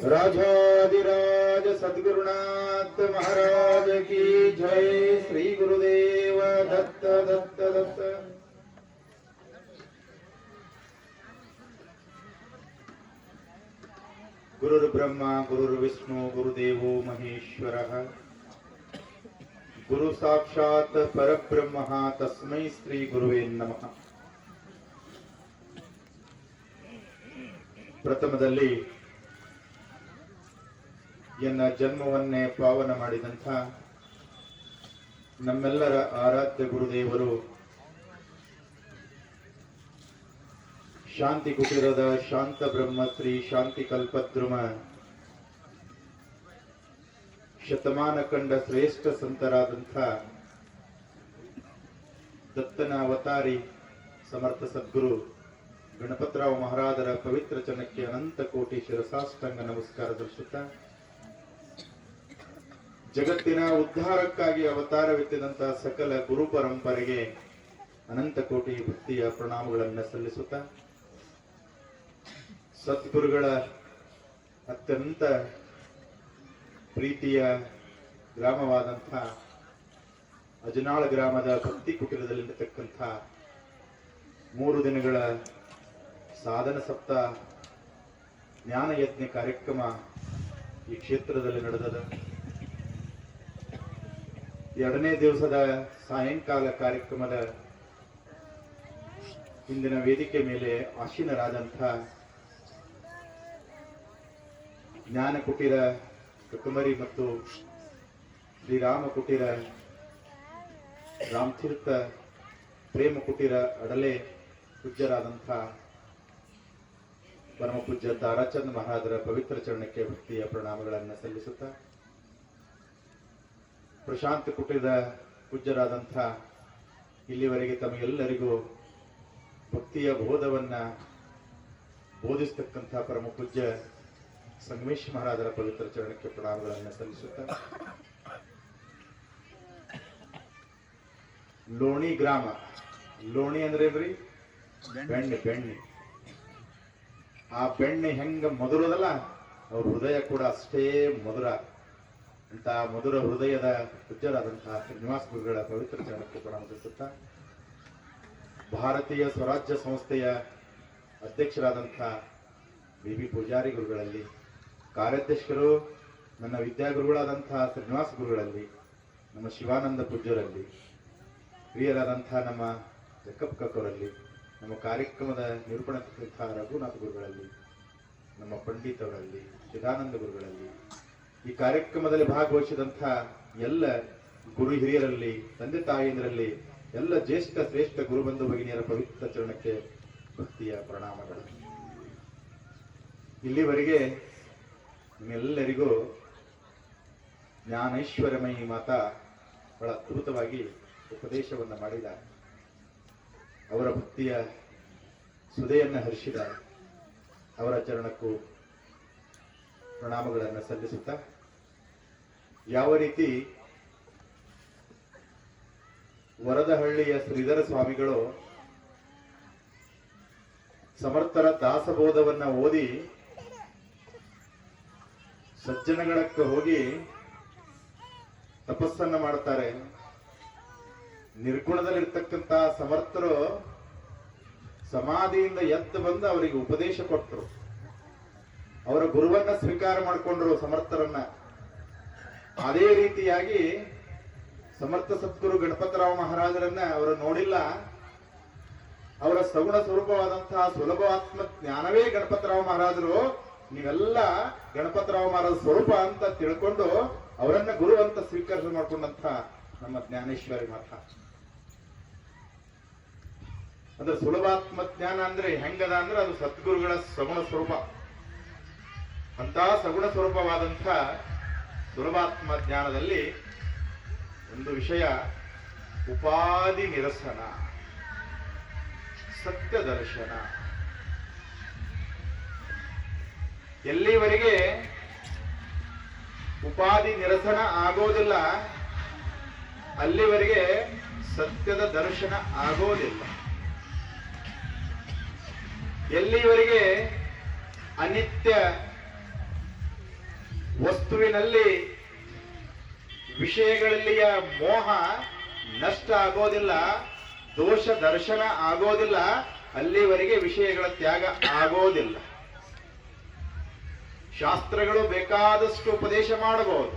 राजाधिराज सद्गुरुनाथ महाराज की जय। श्री गुरुदेव दत्त दत्त दत्त। गुरुर्ब्रह्मा गुरुर्विष्णु गुरुदेवो महेश्वरः। गुरु साक्षात् परब्रह्म तस्मै श्री गुरुवे नमः। ಪ್ರಥಮದಲ್ಲಿ ಎನ್ನ ಜನ್ಮವನ್ನೇ ಪಾವನ ಮಾಡಿದಂಥ ನಮ್ಮೆಲ್ಲರ ಆರಾಧ್ಯ ಗುರುದೇವರು ಶಾಂತಿ ಕುಟೀರದ ಶಾಂತ ಬ್ರಹ್ಮಶ್ರೀ ಶಾಂತಿ ಕಲ್ಪದ್ರುಮ ಶತಮಾನ ಕಂಡ ಶ್ರೇಷ್ಠ ಸಂತರಾದಂಥ ದತ್ತನ ಅವತಾರಿ ಸಮರ್ಥ ಸದ್ಗುರು ಗಣಪತರಾವ್ ಮಹಾರಾಜರ ಪವಿತ್ರ ಚರಣಕ್ಕೆ ಅನಂತ ಕೋಟಿ ಶಿರಸಾಷ್ಟಾಂಗ ನಮಸ್ಕಾರ ಸಲ್ಲಿಸುತ್ತಾ, ಜಗತ್ತಿನ ಉದ್ಧಾರಕ್ಕಾಗಿ ಅವತಾರವೆತ್ತಿದಂತಹ ಸಕಲ ಗುರು ಪರಂಪರೆಗೆ ಅನಂತ ಕೋಟಿ ಭಕ್ತಿಯ ಪ್ರಣಾಮಗಳನ್ನು ಸಲ್ಲಿಸುತ್ತಾ, ಸದ್ಗುರುಗಳ ಅತ್ಯಂತ ಪ್ರೀತಿಯ ಗ್ರಾಮವಾದಂಥ ಅಜನಾಳ ಗ್ರಾಮದ ಭಕ್ತಿ ಕುಟೀರದಲ್ಲಿರತಕ್ಕಂಥ 3 ದಿನಗಳ ಸಾಧನ ಸಪ್ತಾಹ ಜ್ಞಾನ ಯಜ್ಞ ಕಾರ್ಯಕ್ರಮ ಈ ಕ್ಷೇತ್ರದಲ್ಲಿ ನಡೆದದ. 2ನೇ ದಿವಸದ ಸಾಯಂಕಾಲ ಕಾರ್ಯಕ್ರಮದ ಇಂದಿನ ವೇದಿಕೆ ಮೇಲೆ ಆಸೀನರಾದಂಥ ಜ್ಞಾನ ಕುಟೀರ ಕಕುಮರಿ ಮತ್ತು ಶ್ರೀರಾಮ ಕುಟೀರ ರಾಮತೀರ್ಥ ಪ್ರೇಮ ಕುಟೀರ ಅಡಲೆ ಪೂಜ್ಯರಾದಂಥ ಪರಮ ಪೂಜ್ಯ ತಾರಾಚಂದ್ ಮಹಾರಾಜರ ಪವಿತ್ರ ಚರಣಕ್ಕೆ ಭಕ್ತಿಯ ಪ್ರಣಾಮಗಳನ್ನು ಸಲ್ಲಿಸುತ್ತಾ, ಪ್ರಶಾಂತ ಕುಟೀರದ ಪೂಜ್ಯರಾದಂಥ ಇಲ್ಲಿವರೆಗೆ ತಮಗೆಲ್ಲರಿಗೂ ಭಕ್ತಿಯ ಬೋಧವನ್ನ ಬೋಧಿಸ್ತಕ್ಕಂಥ ಪರಮ ಪೂಜ್ಯ ಸಂಗಮೇಶ್ ಮಹಾರಾಜರ ಪವಿತ್ರ ಚರಣಕ್ಕೆ ಪ್ರಣಾಮಗಳನ್ನು ಸಲ್ಲಿಸುತ್ತಾ, ಲೋಣಿ ಗ್ರಾಮ, ಲೋಣಿ ಅಂದ್ರೆ ಏನ್ರಿ? ಬೆಣ್ಣೆ. ಆ ಬೆಣ್ಣೆ ಹೆಂಗ ಮಧುರದಲ್ಲ, ಅವ್ರ ಹೃದಯ ಕೂಡ ಅಷ್ಟೇ ಮಧುರ ಅಂತ ಮಧುರ ಹೃದಯದ ಪೂಜ್ಯರಾದಂತಹ ಶ್ರೀನಿವಾಸ ಗುರುಗಳ ಪವಿತ್ರ ಚರಣಕ್ಕೆ ಪ್ರಣಾಮಿಸುತ್ತಾ, ಭಾರತೀಯ ಸ್ವರಾಜ್ಯ ಸಂಸ್ಥೆಯ ಅಧ್ಯಕ್ಷರಾದಂಥ ಬಿ ಪೂಜಾರಿ ಗುರುಗಳಲ್ಲಿ, ಕಾರ್ಯಾಧ್ಯಕ್ಷರು ನನ್ನ ವಿದ್ಯಾಗುರುಗಳಾದಂತಹ ಶ್ರೀನಿವಾಸ ಗುರುಗಳಲ್ಲಿ, ನಮ್ಮ ಶಿವಾನಂದ ಪೂಜ್ಯರಲ್ಲಿ, ಪ್ರಿಯರಾದಂತಹ ನಮ್ಮ ಜಕ್ಕಪ್ಪ ಕಕ್ಕವರಲ್ಲಿ, ನಮ್ಮ ಕಾರ್ಯಕ್ರಮದ ನಿರೂಪಣೆಯ ರಘುನಾಥ ಗುರುಗಳಲ್ಲಿ, ನಮ್ಮ ಪಂಡಿತವರಲ್ಲಿ, ಚಿದಾನಂದ ಗುರುಗಳಲ್ಲಿ, ಈ ಕಾರ್ಯಕ್ರಮದಲ್ಲಿ ಭಾಗವಹಿಸಿದಂಥ ಎಲ್ಲ ಗುರು ಹಿರಿಯರಲ್ಲಿ, ತಂದೆ ತಾಯಿಯಂದರಲ್ಲಿ, ಎಲ್ಲ ಜ್ಯೇಷ್ಠ ಶ್ರೇಷ್ಠ ಗುರುಬಂಧು ಭಗಿನಿಯರ ಪವಿತ್ರ ಚರಣಕ್ಕೆ ಭಕ್ತಿಯ ಪ್ರಣಾಮಗಳು. ಇಲ್ಲಿವರೆಗೆ ನಿಮ್ಮೆಲ್ಲರಿಗೂ ಜ್ಞಾನೈಶ್ವರ್ಯಮಯಿ ಮಾತಾ ಬಹಳ ಅದ್ಭುತವಾಗಿ ಉಪದೇಶವನ್ನು ಮಾಡಿದ, ಅವರ ಭಕ್ತಿಯ ಸುದೆಯನ್ನು ಹರಿಸಿದ ಅವರ ಚರಣಕ್ಕೂ ಪ್ರಣಾಮಗಳನ್ನು ಸಲ್ಲಿಸುತ್ತಾ, ಯಾವ ರೀತಿ ವರದಹಳ್ಳಿಯ ಶ್ರೀಧರ ಸ್ವಾಮಿಗಳು ಸಮರ್ಥರ ದಾಸಬೋಧವನ್ನ ಓದಿ ಸಜ್ಜನಗಳಕ್ಕೆ ಹೋಗಿ ತಪಸ್ಸನ್ನ ಮಾಡ್ತಾರೆ. ನಿರ್ಗುಣದಲ್ಲಿರ್ತಕ್ಕಂಥ ಸಮರ್ಥರು ಸಮಾಧಿಯಿಂದ ಎದ್ದು ಬಂದು ಅವರಿಗೆ ಉಪದೇಶ ಕೊಟ್ಟರು. ಅವರ ಗುರುವನ್ನ ಸ್ವೀಕಾರ ಮಾಡಿಕೊಂಡ್ರು ಸಮರ್ಥರನ್ನ. ಅದೇ ರೀತಿಯಾಗಿ ಸಮರ್ಥ ಸದ್ಗುರು ಗಣಪತರಾವ್ ಮಹಾರಾಜರನ್ನ ಅವರು ನೋಡಿಲ್ಲ. ಅವರ ಸಗುಣ ಸ್ವರೂಪವಾದಂತಹ ಸುಲಭಾತ್ಮ ಜ್ಞಾನವೇ ಗಣಪತರಾವ್ ಮಹಾರಾಜರು, ನೀವೆಲ್ಲ ಗಣಪತರಾವ್ ಮಹಾರಾಜ ಸ್ವರೂಪ ಅಂತ ತಿಳ್ಕೊಂಡು ಅವರನ್ನ ಗುರು ಅಂತ ಸ್ವೀಕಾರ ಮಾಡಿಕೊಂಡಂತ ನಮ್ಮ ಜ್ಞಾನೇಶ್ವರಿ ಮಾತಾ. ಅಂದ್ರೆ ಸುಲಭಾತ್ಮ ಜ್ಞಾನ ಅಂದ್ರೆ ಹೆಂಗದ ಅಂದ್ರೆ ಅದು ಸದ್ಗುರುಗಳ ಸಗುಣ ಸ್ವರೂಪ. ಅಂತ ಸಗುಣ ಸ್ವರೂಪವಾದಂಥ ಸುಲಭಾತ್ಮ ಜ್ಞಾನದಲ್ಲಿ ಒಂದು ವಿಷಯ ಉಪಾಧಿ ನಿರಸನ, ಸತ್ಯ ದರ್ಶನ. ಎಲ್ಲಿವರೆಗೆ ಉಪಾಧಿ ನಿರಸನ ಆಗೋದಿಲ್ಲ ಅಲ್ಲಿವರೆಗೆ ಸತ್ಯದ ದರ್ಶನ ಆಗೋದಿಲ್ಲ. ಎಲ್ಲಿವರೆಗೆ ಅನಿತ್ಯ ವಸ್ತುವಿನಲ್ಲಿ ವಿಷಯಗಳಲ್ಲಿಯ ಮೋಹ ನಷ್ಟ ಆಗೋದಿಲ್ಲ, ದೋಷ ದರ್ಶನ ಆಗೋದಿಲ್ಲ, ಅಲ್ಲಿವರೆಗೆ ವಿಷಯಗಳ ತ್ಯಾಗ ಆಗೋದಿಲ್ಲ. ಶಾಸ್ತ್ರಗಳು ಬೇಕಾದಷ್ಟು ಉಪದೇಶ ಮಾಡಬಹುದು,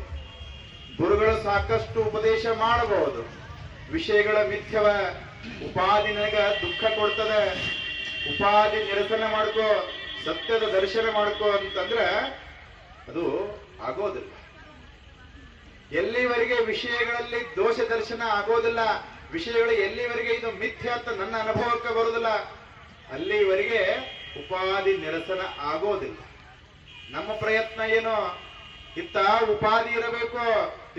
ಗುರುಗಳು ಸಾಕಷ್ಟು ಉಪದೇಶ ಮಾಡಬಹುದು. ವಿಷಯಗಳ ಮಿಥ್ಯವ ಉಪಾಧಿ ನನಗ ದುಃಖ ಕೊಡ್ತದೆ, ಉಪಾಧಿ ನಿರಸನ ಮಾಡ್ಕೋ, ಸತ್ಯದ ದರ್ಶನ ಮಾಡ್ಕೋ ಅಂತಂದ್ರೆ ಅದು ಆಗೋದಿಲ್ಲ. ಎಲ್ಲಿವರೆಗೆ ವಿಷಯಗಳಲ್ಲಿ ದೋಷ ದರ್ಶನ ಆಗೋದಿಲ್ಲ, ವಿಷಯಗಳು ಎಲ್ಲಿವರೆಗೆ ಇದು ಮಿಥ್ಯ ಅಂತ ನನ್ನ ಅನುಭವಕ್ಕೆ ಬರುವುದಿಲ್ಲ, ಅಲ್ಲಿವರೆಗೆ ಉಪಾಧಿ ನಿರಸನ ಆಗೋದಿಲ್ಲ. ನಮ್ಮ ಪ್ರಯತ್ನ ಏನು? ಇತ್ತ ಉಪಾಧಿ ಇರಬೇಕು,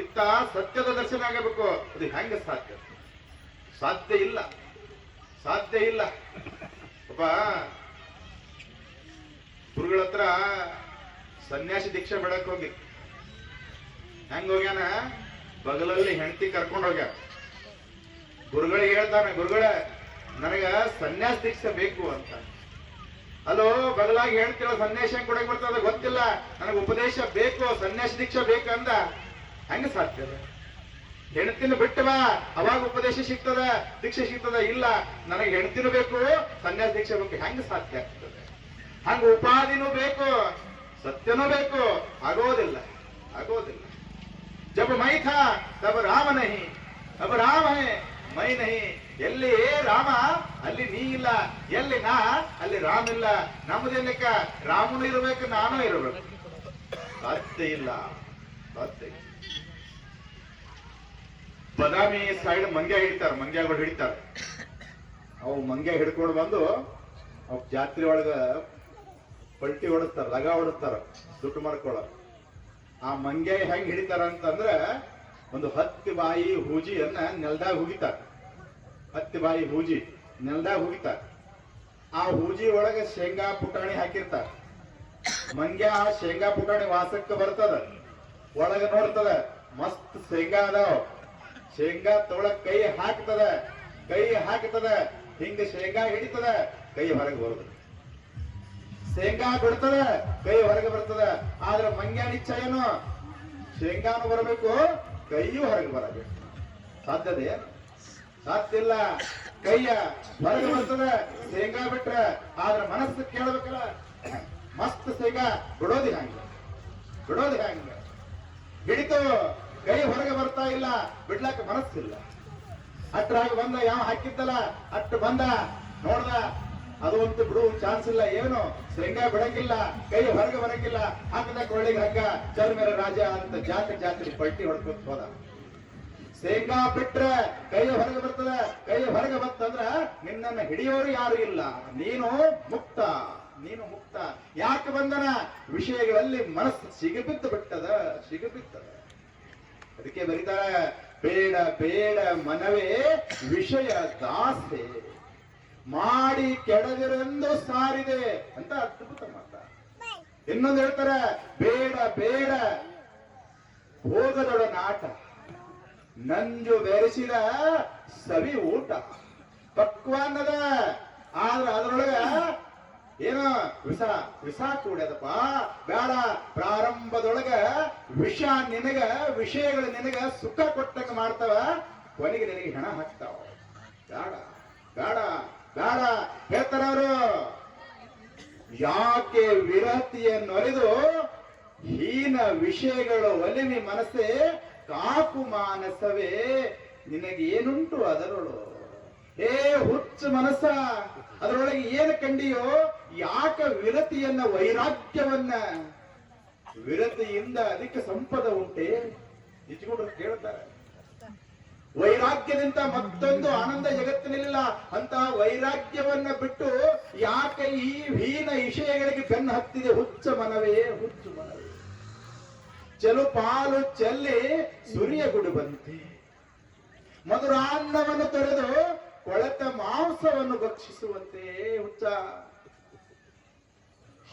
ಇತ್ತ ಸತ್ಯದ ದರ್ಶನ ಆಗಬೇಕು. ಅದು ಹೆಂಗ ಸಾಧ್ಯ? ಸಾಧ್ಯ ಇಲ್ಲ, ಸಾಧ್ಯ ಇಲ್ಲ. ಒಬ್ಬ ಗುರುಗಳ ಹತ್ರ ಸನ್ಯಾಸಿ ದೀಕ್ಷೆ ಬಿಡಕ್ ಹೋಗಿ, ಹೆಂಗ ಹೋಗ್ಯಾನ? ಬಗಲಲ್ಲಿ ಹೆಂಡತಿ ಕರ್ಕೊಂಡು ಹೋಗ್ಯಾನ. ಗುರುಗಳಿಗೆ ಹೇಳ್ತಾನೆ, ಗುರುಗಳ ನನಗ ಸನ್ಯಾಸ ದೀಕ್ಷೆ ಬೇಕು ಅಂತ. ಅಲೋ, ಬಗಲಾಗಿ ಹೇಳ್ತಿರೋ ಸನ್ಯಾಸ ಹೆಂಗ್ ಕೊಡಕ್ ಬರ್ತದ ಗೊತ್ತಿಲ್ಲ, ನನಗೆ ಉಪದೇಶ ಬೇಕು, ಸನ್ಯಾಸ ದೀಕ್ಷೆ ಬೇಕಂದ. ಹೆಂಗ ಸಾಧ್ಯ? ಹೆಣ್ತಿನ ಬಿಟ್ಟವ ಅವಾಗ ಉಪದೇಶ ಸಿಗ್ತದ, ದೀಕ್ಷೆ ಸಿಗ್ತದ? ಇಲ್ಲ, ನನಗೆ ಹೆಣ್ತಿನೂ ಬೇಕು, ಸನ್ಯಾಸ ದೀಕ್ಷೆ ಬೇಕು. ಹೆಂಗ ಸಾಧ್ಯ ಆಗ್ತದೆ? ಹಂಗ ಉಪಾಧಿನೂ ಬೇಕು, ಸತ್ಯನೂ ಬೇಕು. ಆಗೋದಿಲ್ಲ, ಆಗೋದಿಲ್ಲ. ಜಬ್ ಮೈ ಥಾ ತಬ್ ರಾಮ ನಹಿ, ಅಬ್ ರಾಮ ಹೈ ಮೈ ನಹಿ. ಎಲ್ಲಿ ರಾಮ ಅಲ್ಲಿ ನೀ ಇಲ್ಲ, ಎಲ್ಲಿ ನಾ ಅಲ್ಲಿ ರಾಮ ಇಲ್ಲ. ನಮ್ಮದೇನಕ್ಕ ರಾಮನು ಇರಬೇಕು, ನಾನು ಇರಬೇಕು. ಸಾಧ್ಯ ಇಲ್ಲ, ಸಾಧ್ಯ ಇಲ್ಲ. ಬದಾಮಿ ಸೈಡ್ ಮಂಗ್ಯ ಹಿಡಿತಾರ, ಮಂಗ್ಯಗಳು ಹಿಡಿತಾರೆ. ಅವು ಮಂಗ್ಯ ಹಿಡ್ಕೊಂಡು ಬಂದು ಅವ್ ಜಾತ್ರೆ ಒಳಗ ಪಲ್ಟಿ ಹೊಡಿಸ್ತಾರ, ಲಗ ಹೊಡಿಸ್ತಾರ, ದುಡ್ಡು ಮಾಡ್ಕೊಳ. ಆ ಮಂಗ್ಯ ಹೆಂಗ್ ಹಿಡಿತಾರ ಅಂತಂದ್ರ ಒಂದು 10 ಬಾಯಿ ಹೂಜಿಯನ್ನ ನೆಲದಾಗ ಹುಗಿತಾರ. 10 ಬಾಯಿ ಹೂಜಿ ನೆಲದಾಗ ಹುಗಿತಾರ. ಆ ಹೂಜಿ ಒಳಗ ಶೇಂಗಾ ಪುಟಾಣಿ ಹಾಕಿರ್ತಾರ. ಮಂಗ್ಯ ಆ ಶೇಂಗಾ ಪುಟಾಣಿ ವಾಸಕ್ಕೆ ಬರ್ತದ, ಒಳಗ ನೋಡ್ತದ ಮಸ್ತ್ ಶೇಂಗಾ ಅದಾವ. ಶೇಂಗಾ ತೊಳಕ್ ಕೈ ಹಾಕ್ತದ, ಕೈ ಹಾಕ್ತದ, ಹಿಂಗ ಶೇಂಗಾ ಹಿಡಿತದ, ಕೈ ಹೊರಗೆ ಬರುದು. ಶೇಂಗಾ ಬಿಡ್ತದ, ಕೈ ಹೊರಗೆ ಬರ್ತದ. ಆದ್ರೆ ಮಂಗ್ಯಾನ ಇಚ್ಛೆ ಏನು? ಶೇಂಗಾನು ಬರಬೇಕು, ಕೈಯೂ ಹೊರಗೆ ಬರಬೇಕು. ಸಾಧ್ಯತೆ? ಸಾಧ್ಯ ಇಲ್ಲ. ಕೈಯ ಹೊರಗೆ ಬರ್ತದ, ಶೇಂಗಾ ಬಿಟ್ರ. ಆದ್ರೆ ಮನಸ್ಸು ಕೇಳಬೇಕಲ್ಲ, ಮಸ್ತ್ ಶೇಂಗಾ ಬಿಡೋದಿ ಹಂಗ, ಬಿಡೋದಿ ಹಂಗ. ಹಿಡಿತು, ಕೈ ಹೊರಗೆ ಬರ್ತಾ ಇಲ್ಲ, ಬಿಡ್ಲಾಕ ಮನಸ್ಸಿಲ್ಲ. ಅಟ್ರಾಗ ಬಂದ, ಯಾವ ಹಾಕಿದ್ದಲ್ಲ ಅಟ್ಟು ಬಂದ, ನೋಡ್ದ, ಅದು ಒಂದು ಬಿಡು ಚಾನ್ಸ್ ಇಲ್ಲ. ಏನು ಶೇಂಗಾ ಬಿಡಂಗಿಲ್ಲ, ಕೈ ಹೊರಗೆ ಬರಂಗಿಲ್ಲ. ಹಾಕದ ಕೊಳ್ಳಿಗೆ ಹಗ್ಗ, ಚರ್ಮೇರ ರಾಜ ಅಂತ ಜಾತ್ರೆ ಪಲ್ಟಿ ಹೊಡ್ಕೊತ ಹೋದ. ಶೇಂಗಾ ಬಿಟ್ರೆ ಕೈ ಹೊರಗೆ ಬರ್ತದ, ಕೈ ಹೊರಗೆ ಬರ್ತಂದ್ರ ನಿನ್ನನ್ನು ಹಿಡಿಯೋರು ಯಾರು ಇಲ್ಲ, ನೀನು ಮುಕ್ತ, ನೀನು ಮುಕ್ತ. ಯಾಕೆ ಬಂದನ? ವಿಷಯಗಳಲ್ಲಿ ಮನಸ್ಸು ಸಿಗಬಿದ್ದು ಬಿಟ್ಟದ, ಸಿಗಬಿತ್ತದ. ಅದಕ್ಕೆ ಬರೀತಾರೆ, ಬೇಡ ಬೇಡ ಮನವೇ ವಿಷಯ ದಾಸೆ ಮಾಡಿ ಕೆಡದಿರೆಂದು ಸಾರಿದೆ ಅಂತ ಅದ್ಭುತ ಮಾತ. ಇನ್ನೊಂದು ಹೇಳ್ತಾರೆ, ಬೇಡ ಬೇಡ ಭೋಗದೊಡನಾಟ, ನಂಜು ಬೆರೆಸಿದ ಸವಿ ಊಟ. ಪಕ್ವಾನ್ನದ, ಆದ್ರ ಅದರೊಳಗ ಏನೋ ವಿಷ ಕೂಡ್ಯದಪ್ಪ. ಬೇಡ, ಪ್ರಾರಂಭದೊಳಗ ವಿಷ ನಿನಗ, ವಿಷಯಗಳು ನಿನಗ ಸುಖ ಕೊಟ್ಟಂಗ ಮಾಡ್ತಾವ, ಕೊನೆಗೆ ನಿನಗೆ ಹೆಣ ಹಾಕ್ತಾವ. ಬೇಡ ಬೇಡ ಬೇಡ ಹೇಳ್ತಾರ ಅವರು. ಯಾಕೆ ವಿರತಿಯನ್ನೊಲಿದು ಹೀನ ವಿಷಯಗಳು ಒಲಿವಿ ಮನಸ್ಸೇ, ಕಾಕು ಮಾನಸವೇ ನಿನಗೇನುಂಟು ಅದರೊಳು. ಏ ಹುಚ್ಚು ಮನಸ್ಸ, ಅದರೊಳಗೆ ಏನು ಕಂಡಿಯೋ? ಯಾಕ ವಿರತಿಯನ್ನ, ವೈರಾಗ್ಯವನ್ನ, ವಿರತಿಯಿಂದ ಅದಕ್ಕೆ ಸಂಪದ ಉಂಟೆ? ನಿಜಗೊಂಡ್ರು ಕೇಳ್ತಾರೆ. ವೈರಾಗ್ಯದಿಂದ ಮತ್ತೊಂದು ಆನಂದ ಜಗತ್ತಿನಲ್ಲಿಲ್ಲ. ಅಂತ ವೈರಾಗ್ಯವನ್ನ ಬಿಟ್ಟು ಯಾಕೆ ಈ ಹೀನ ವಿಷಯಗಳಿಗೆ ಬೆನ್ನು ಹತ್ತಿದೆ? ಹುಚ್ಚ ಮನವೇ, ಹುಚ್ಚು ಮನವೇ. ಚಲು ಪಾಲು ಚೆಲ್ಲಿ ಸುರಿಯ ಗುಡು ಬಂತೆ, ಮಧುರಾನ್ನವನ್ನು ತೊರೆದು ಕೊಳೆತ ಮಾಂಸವನ್ನು ಭಕ್ಷಿಸುವಂತೆ. ಹುಚ್ಚ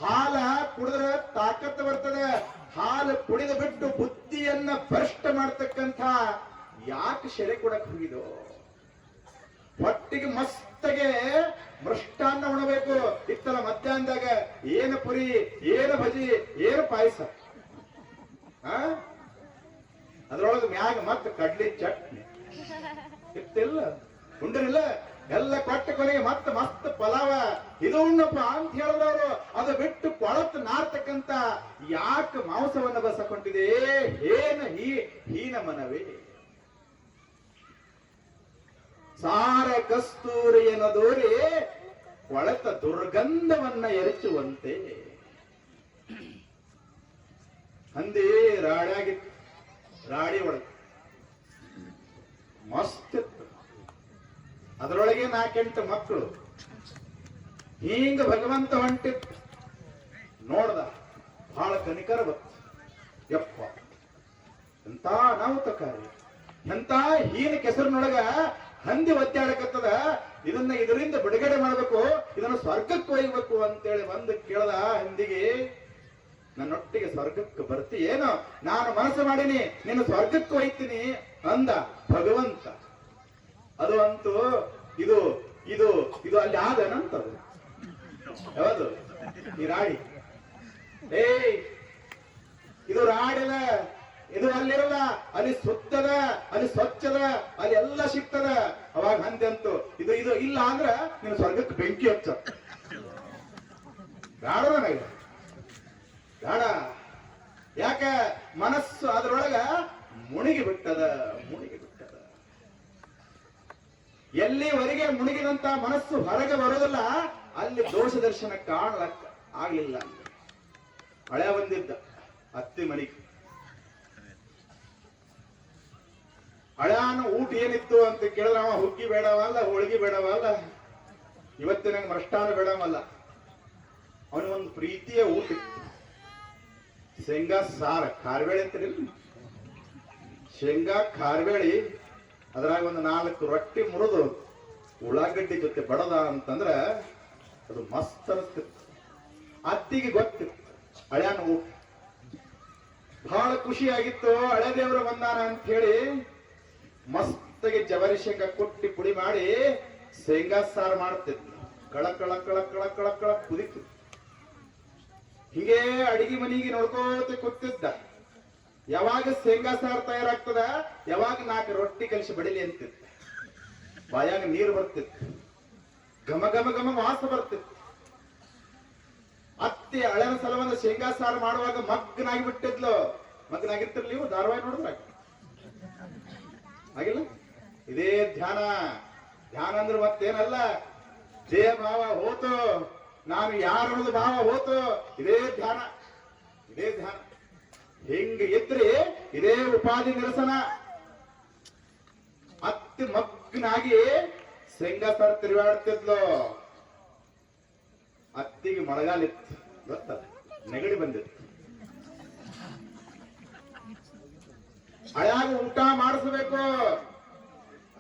ಹಾಲ ಕುಡಿದ್ರೆ ತಾಕತ್ತು ಬರ್ತದೆ, ಹಾಲು ಕುಡಿದು ಬಿಟ್ಟು ಬುದ್ಧಿಯನ್ನ ಭ್ರಷ್ಟ ಮಾಡ್ತಕ್ಕಂಥ ಯಾಕೆ ಶೆರೆ ಕೊಡಕ್ ಹೋಗಿದೋ? ಹೊಟ್ಟಿಗೆ ಮಸ್ತಗೆ ಮೃಷ್ಟಾನ್ನ ಉಣಬೇಕು. ಇತ್ತಲ ಮಧ್ಯಾಹ್ನದಾಗ ಏನು ಪುರಿ, ಏನು ಭಜಿ, ಏನು ಪಾಯಸ. ಆ ಅದ್ರೊಳಗೆ ಮ್ಯಾಗ ಮತ್ತ ಕಡ್ಲಿ ಚಟ್ನಿ ಇತ್ತಿಲ್ಲ ಉಂಡ್ರಿಲ್ಲ ಎಲ್ಲ ಕೊಟ್ಟ ಕೊನೆಗೆ ಮತ್ತೆ ಮಸ್ತ್ ಪಲಾವ ಇದು ಉಣ್ಣಪ್ಪ ಅಂತ ಹೇಳಿದವರು ಅದು ಬಿಟ್ಟು ಕೊಳತ್ ನಾರ್ತಕ್ಕಂತ ಯಾಕೆ ಮಾಂಸವನ್ನ ಬಸಕೊಂಡಿದೆ ಹೀನ ಮನವೇ ಸಾರ ಕಸ್ತೂರಿಯನ್ನು ದೋರಿ ಕೊಳೆತ ದುರ್ಗಂಧವನ್ನ ಎರಚುವಂತೆ ಹಂದಿ ರಾಡಿಯಾಗಿತ್ತು ರಾಡಿ ಒಳಗೆ ಮಸ್ತ್ ಇತ್ತು ಅದರೊಳಗೆ 4-8 ಮಕ್ಕಳು ಹಿಂಗ ಭಗವಂತ ಹೊಂಟಿತ್ತು ನೋಡ್ದ ಬಹಳ ಕನಿಕರ ಬತ್ತು ಯಪ್ಪ ಎಂತ ಅನಾಹುತಕಾರಿ ಎಂತ ಹೀನ ಕೆಸರಿನೊಳಗ ಹಂದಿ ಒದ್ದಾಡಕತ್ತದ ಇದರಿಂದ ಬಿಡುಗಡೆ ಮಾಡ್ಬೇಕು ಇದನ್ನ ಸ್ವರ್ಗಕ್ಕೆ ಒಯ್ಬೇಕು ಅಂತೇಳಿ ಬಂದು ಕೇಳದ ಹಂದಿಗೆ ನನ್ನೊಟ್ಟಿಗೆ ಸ್ವರ್ಗಕ್ಕೆ ಬರ್ತಿ ಏನೋ ನಾನು ಮನಸ್ಸು ಮಾಡೀನಿ ನಿನ್ನ ಸ್ವರ್ಗಕ್ಕೆ ಒಯ್ತೀನಿ ಅಂದ ಭಗವಂತ ಅದು ಅಂತೂ ಇದು ಇದು ಇದು ಅಲ್ಲಿ ಆದನಂತದು ಯಾವುದು ಈ ರಾಡಿ ಇದು ರಾಡಿಲ್ಲ ಇದು ಅಲ್ಲಿರಲ್ಲ ಅಲ್ಲಿ ಸುತ್ತದ ಅಲ್ಲಿ ಸ್ವಚ್ಛದ ಅಲ್ಲಿ ಎಲ್ಲ ಸಿಗ್ತದ ಅವಾಗ ಹಂದಿ ಅಂತು ಇದು ಇದು ಇಲ್ಲ ಅಂದ್ರ ನೀನು ಸ್ವರ್ಗಕ್ಕೆ ಬೆಂಕಿ ಹಚ್ಚ ಬೇಡ ನನಗೆ ಬೇಡ ಯಾಕ ಮನಸ್ಸು ಅದ್ರೊಳಗ ಮುಳುಗಿ ಬಿಟ್ಟದ ಎಲ್ಲಿವರೆಗೆ ಮುಳುಗಿದಂತ ಮನಸ್ಸು ಹೊರಗೆ ಬರೋದಿಲ್ಲ ಅಲ್ಲಿ ದೋಷ ದರ್ಶನ ಕಾಣಲಕ್ಕ ಆಗ್ಲಿಲ್ಲ ಹಳೆ ಬಂದಿದ್ದ ಅತ್ತಿ ಮನೆಗೆ ಹಳ್ಯಾನ ಊಟ ಏನಿತ್ತು ಅಂತ ಕೇಳಿದ್ರೆ ಅವ ಹುಗ್ಗಿ ಬೇಡವಲ್ಲ ಹೋಳಿಗೆ ಬೇಡವಲ್ಲ ಇವತ್ತಿನ ಮೃಷ್ಟಾನ ಬೇಡವಲ್ಲ ಅವನಿಗೊಂದು ಪ್ರೀತಿಯ ಊಟ ಇತ್ತು ಶೇಂಗಾ ಸಾರ ಖಾರ್ಬೇಳೆ ಅಂತೀರಿಲ್ಲ ಶೇಂಗಾ ಖಾರ್ಬೇಳಿ ಅದ್ರಾಗ ಒಂದು 4 ರೊಟ್ಟಿ ಮುರಿದು ಉಳ್ಳಾಗಡ್ಡಿ ಜೊತೆ ಬಡದ ಅಂತಂದ್ರ ಅದು ಮಸ್ತ್ ಅನಿಸ್ತಿತ್ತು ಅತ್ತಿಗೆ ಗೊತ್ತಿತ್ತು ಹಳ್ಯಾನ ಊಟ ಬಹಳ ಖುಷಿ ಆಗಿತ್ತು ಹಳೆ ದೇವರು ಬಂದಾನ ಅಂತ ಹೇಳಿ ಮಸ್ತಾಗಿ ಜವರಿ ಶೇಂಗಾ ಕುಟ್ಟಿ ಪುಡಿ ಮಾಡಿ ಶೇಂಗಾ ಸಾರು ಮಾಡ್ತಿತ್ತು ಕಳ ಕಳ ಕಳ ಕಳ ಕಳ ಕಳ ಕುದಿತು ಹೀಗೆ ಅಡಿಗೆ ಮನೆಗೆ ನೋಡ್ಕೋತ ಕೂತಿದ್ದ ಯಾವಾಗ ಶೇಂಗಾ ಸಾರು ತಯಾರಾಗ್ತದ ಯಾವಾಗ 4 ರೊಟ್ಟಿ ಕಲಿಸಿ ಬಡಿಲಿ ಅಂತಿತ್ತು ಬಾಯಾಗ ನೀರು ಬರ್ತಿತ್ತು ಘಮ ಘಮ ಘಮ ವಾಸ ಬರ್ತಿತ್ತು ಅತ್ತೆ ಹಳೆನ ಸಲವನ್ನ ಶೇಂಗಾ ಸಾರು ಮಾಡುವಾಗ ಮಗ್ನಾಗಿ ಬಿಟ್ಟಿದ್ಲು ಮಗ್ನಾಗಿರ್ತಿರ್ಲಿ ನೀವು ಧಾರಾವಾಹಿ ನೋಡಿದ್ರ ಆಗಿಲ್ಲ ಇದೇ ಧ್ಯಾನ ಅಂದ್ರೆ ಮತ್ತೇನಲ್ಲ ದೇಹ ಭಾವ ಹೋತು ನಾನು ಯಾರನ್ನೋದು ಭಾವ ಹೋತು ಇದೇ ಧ್ಯಾನ ಹಿಂಗ ಇದ್ರೆ ಇದೇ ಉಪಾಧಿ ನಿರಸನ ಅತ್ತಿ ಮಗ್ನಾಗಿ ಶೇಂಗಾ ಸಾರು ತಿರುಗಾಡ್ತಿದ್ಲು ಅತ್ತಿಗೆ ಮಳೆಗಾಲಿತ್ತು ಗೊತ್ತ ನೆಗಡಿ ಬಂದಿತ್ತು ಹಳ್ಯಾಗ ಊಟ ಮಾಡಿಸ್ಬೇಕು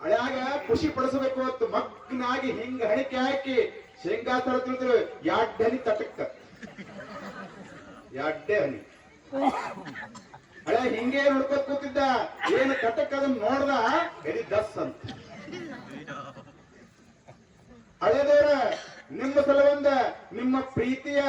ಹಳ್ಯಾಗ ಖುಷಿ ಪಡಿಸಬೇಕು ಅಂತ ಮಗ್ನಾಗಿ ಹಿಂಗ ಹಣಿಕೆ ಹಾಕಿ ಶೇಂಗಾ ಸಾರು ತಿಳಿದ್ರು 2 ಹನಿ ತಟಕ್ಕ 2 ಹನಿ ಹಳೆ ಹಿಂಗೆ ನೋಡ್ಕೊತ್ ಕೂತಿದ್ದ ಏನು ತಟಕ್ ಅದನ್ನ ನೋಡ್ದ ಎದಿ ದಸ್ ಅಂತ ಹಳೆದೇವ್ರ ನಿಮ್ಮ ಸಲವಂದ ನಿಮ್ಮ ಪ್ರೀತಿಯ